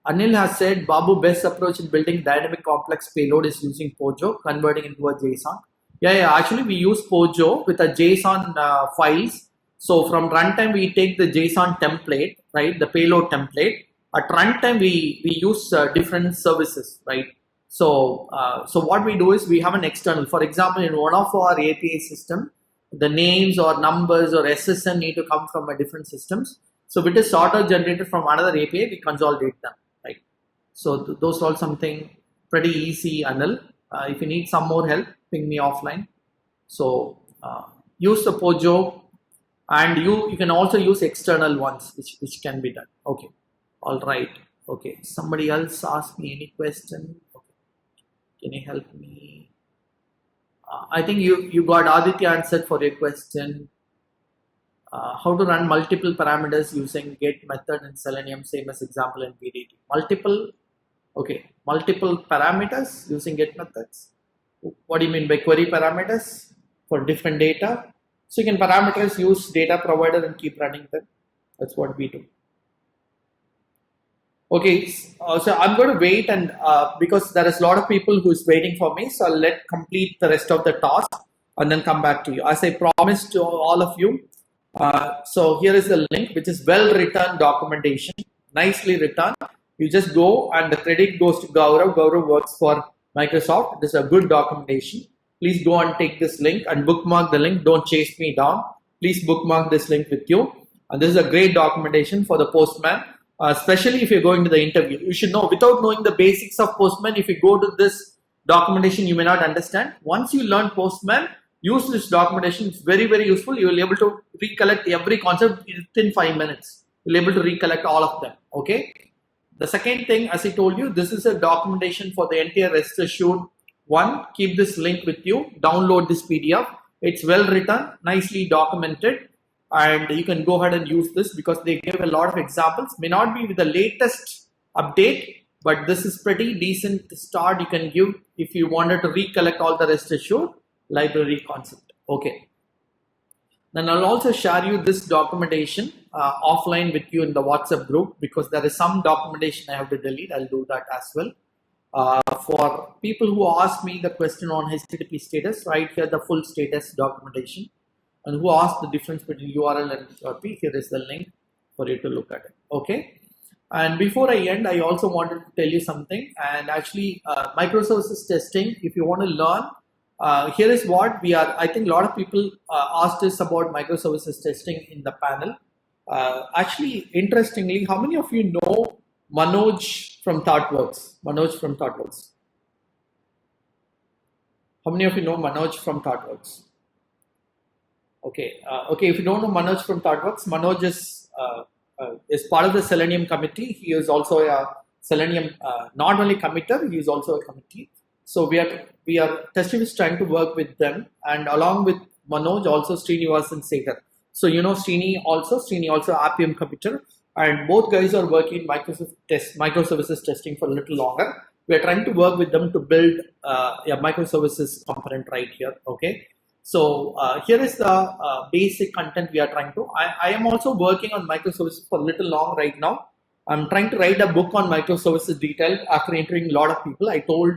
Anil has said Babu best approach in building dynamic complex payload is using Pojo, converting into a JSON. Yeah, actually we use Pojo with a JSON files. So from runtime we take the JSON template, right? The payload template. At runtime we use different services, right? So what we do is we have an external. For example, in one of our API system, the names or numbers or SSN need to come from a different systems. So if it is auto generated from another API, we consolidate them, right? So those are all something pretty easy, Anil. If you need some more help, ping me offline. So use the Pojo, and you can also use external ones, which can be done. Okay, all right. Okay, somebody else asked me any question. Okay. Can you help me? I think you got Aditya answered for your question. How to run multiple parameters using get method in Selenium, same as example in VDT. Multiple parameters using get methods. What do you mean by query parameters for different data? So you can parameters use data provider and keep running them. That's what we do. Okay, so I'm going to wait, and because there is a lot of people who is waiting for me, so I'll complete the rest of the task and then come back to you. As I promised to all of you, so here is the link, which is well written documentation, nicely written. You just go and the credit goes to Gaurav. Gaurav works for Microsoft. This is a good documentation. Please go and take this link and bookmark the link. Don't chase me down. Please bookmark this link with you. And this is a great documentation for the Postman, especially if you're going to the interview. You should know, without knowing the basics of Postman, if you go to this documentation, you may not understand. Once you learn Postman, use this documentation. It's very, very useful. You will be able to recollect every concept within 5 minutes. You'll be able to recollect all of them. Okay. The second thing, as I told you, this is a documentation for the entire rest assured one. Keep this link with you. Download this PDF. It's well written, nicely documented, and you can go ahead and use this because they give a lot of examples. May not be with the latest update, but this is pretty decent start you can give if you wanted to recollect all the rest assured library concept. Okay. Then I'll also share you this documentation offline with you in the WhatsApp group, because there is some documentation I have to delete. I'll do that as well. For people who ask me the question on HTTP status, right here the full status documentation, and who asked the difference between URL and HTTP, here is the link for you to look at it. Okay. And before I end, I also wanted to tell you something. And actually, microservices testing, if you want to learn, here is what we are. I think a lot of people asked us about microservices testing in the panel. Actually, interestingly, how many of you know Manoj from ThoughtWorks? Manoj from ThoughtWorks. How many of you know Manoj from ThoughtWorks? Okay. Okay. If you don't know Manoj from ThoughtWorks, Manoj is part of the Selenium committee. He is also a Selenium, not only committer, he is also a committee. So we are TestLeaf is trying to work with them, and along with Manoj, also Srinivas and Sekhar. So you know Srini also RPM committer, and both guys are working microservices testing for a little longer. We are trying to work with them to build a microservices component right here. Okay. So here is the basic content we are trying to. I am also working on microservices for a little long right now. I'm trying to write a book on microservices detailed after interviewing a lot of people. I told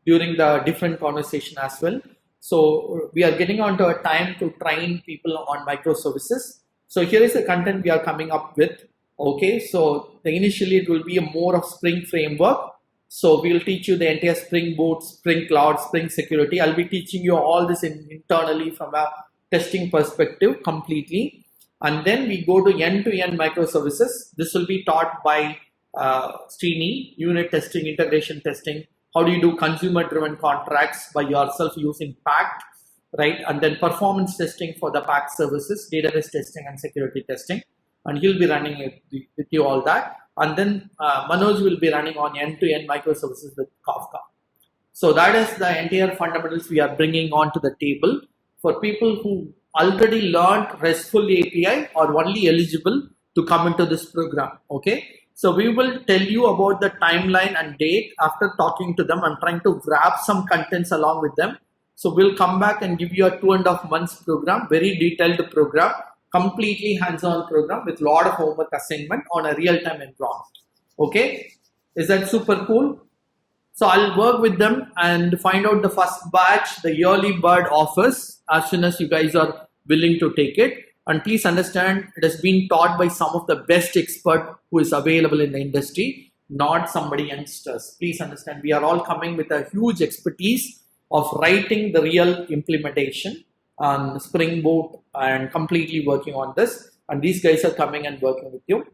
during the different conversation as well. So we are getting onto a time to train people on microservices. So here is the content we are coming up with. Okay, so initially it will be a more of Spring framework. So we will teach you the entire Spring Boot, Spring Cloud, Spring Security. I'll be teaching you all this internally from a testing perspective completely. And then we go to end-to-end microservices. This will be taught by Srini, unit testing, integration testing. How do you do consumer-driven contracts by yourself using Pact, right? And then performance testing for the Pact services, database testing and security testing. And he'll be running it with you all that. And then Manoj will be running on end-to-end microservices with Kafka. So that is the entire fundamentals we are bringing onto the table for people who already learned RESTful API or only eligible to come into this program. Okay. So we will tell you about the timeline and date after talking to them. I'm trying to wrap some contents along with them. So we'll come back and give you a 2.5 months program, very detailed program, completely hands-on program with a lot of homework assignment on a real-time environment. Okay, is that super cool? So I'll work with them and find out the first batch, the yearly bird offers, as soon as you guys are willing to take it. And please understand, it has been taught by some of the best expert who is available in the industry, not somebody youngsters. Please understand, we are all coming with a huge expertise of writing the real implementation on Spring Boot and completely working on this. And these guys are coming and working with you.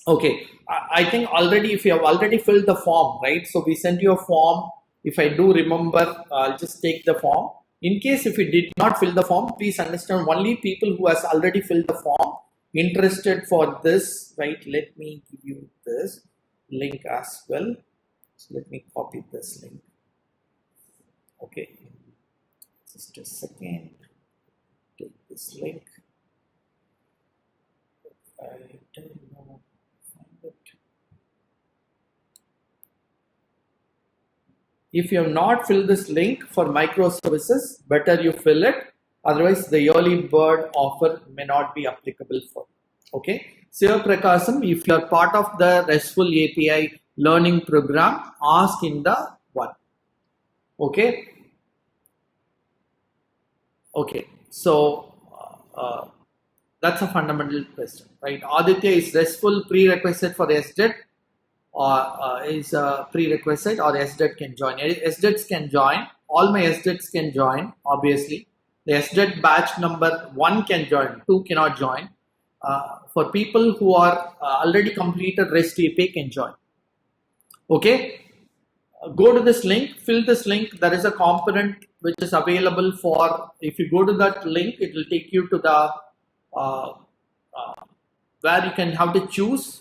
Okay, I think already, if you have already filled the form, right? So we sent you a form. If I do remember, I'll just take the form. In case if you did not fill the form, please understand only people who has already filled the form interested for this, right? Let me give you this link as well. So let me copy this link. Okay, just a second. Take this link. I don't know. If you have not filled this link for microservices, better you fill it. Otherwise, the yearly bird offer may not be applicable for you. Okay. Siva Prakasam, if you are part of the RESTful API learning program, ask in the one. Okay. Okay. So that's a fundamental question, right? Aditya, is RESTful prerequisite for SDET? Or is a prerequisite, or SDET can join? SDETs can join. All my SDETs can join, obviously. The SDET batch number 1 can join, 2 cannot join. For people who are already completed REST API can join. Okay, go to this link, fill this link. There is a component which is available for, if you go to that link, it will take you to the where you can have to choose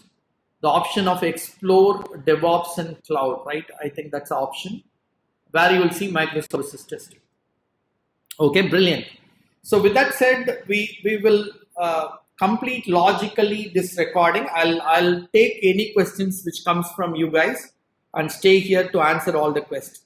the option of explore DevOps and cloud, right? I think that's an option where you will see microservices testing. Okay, brilliant. So with that said, we will complete logically this recording. I'll take any questions which comes from you guys and stay here to answer all the questions.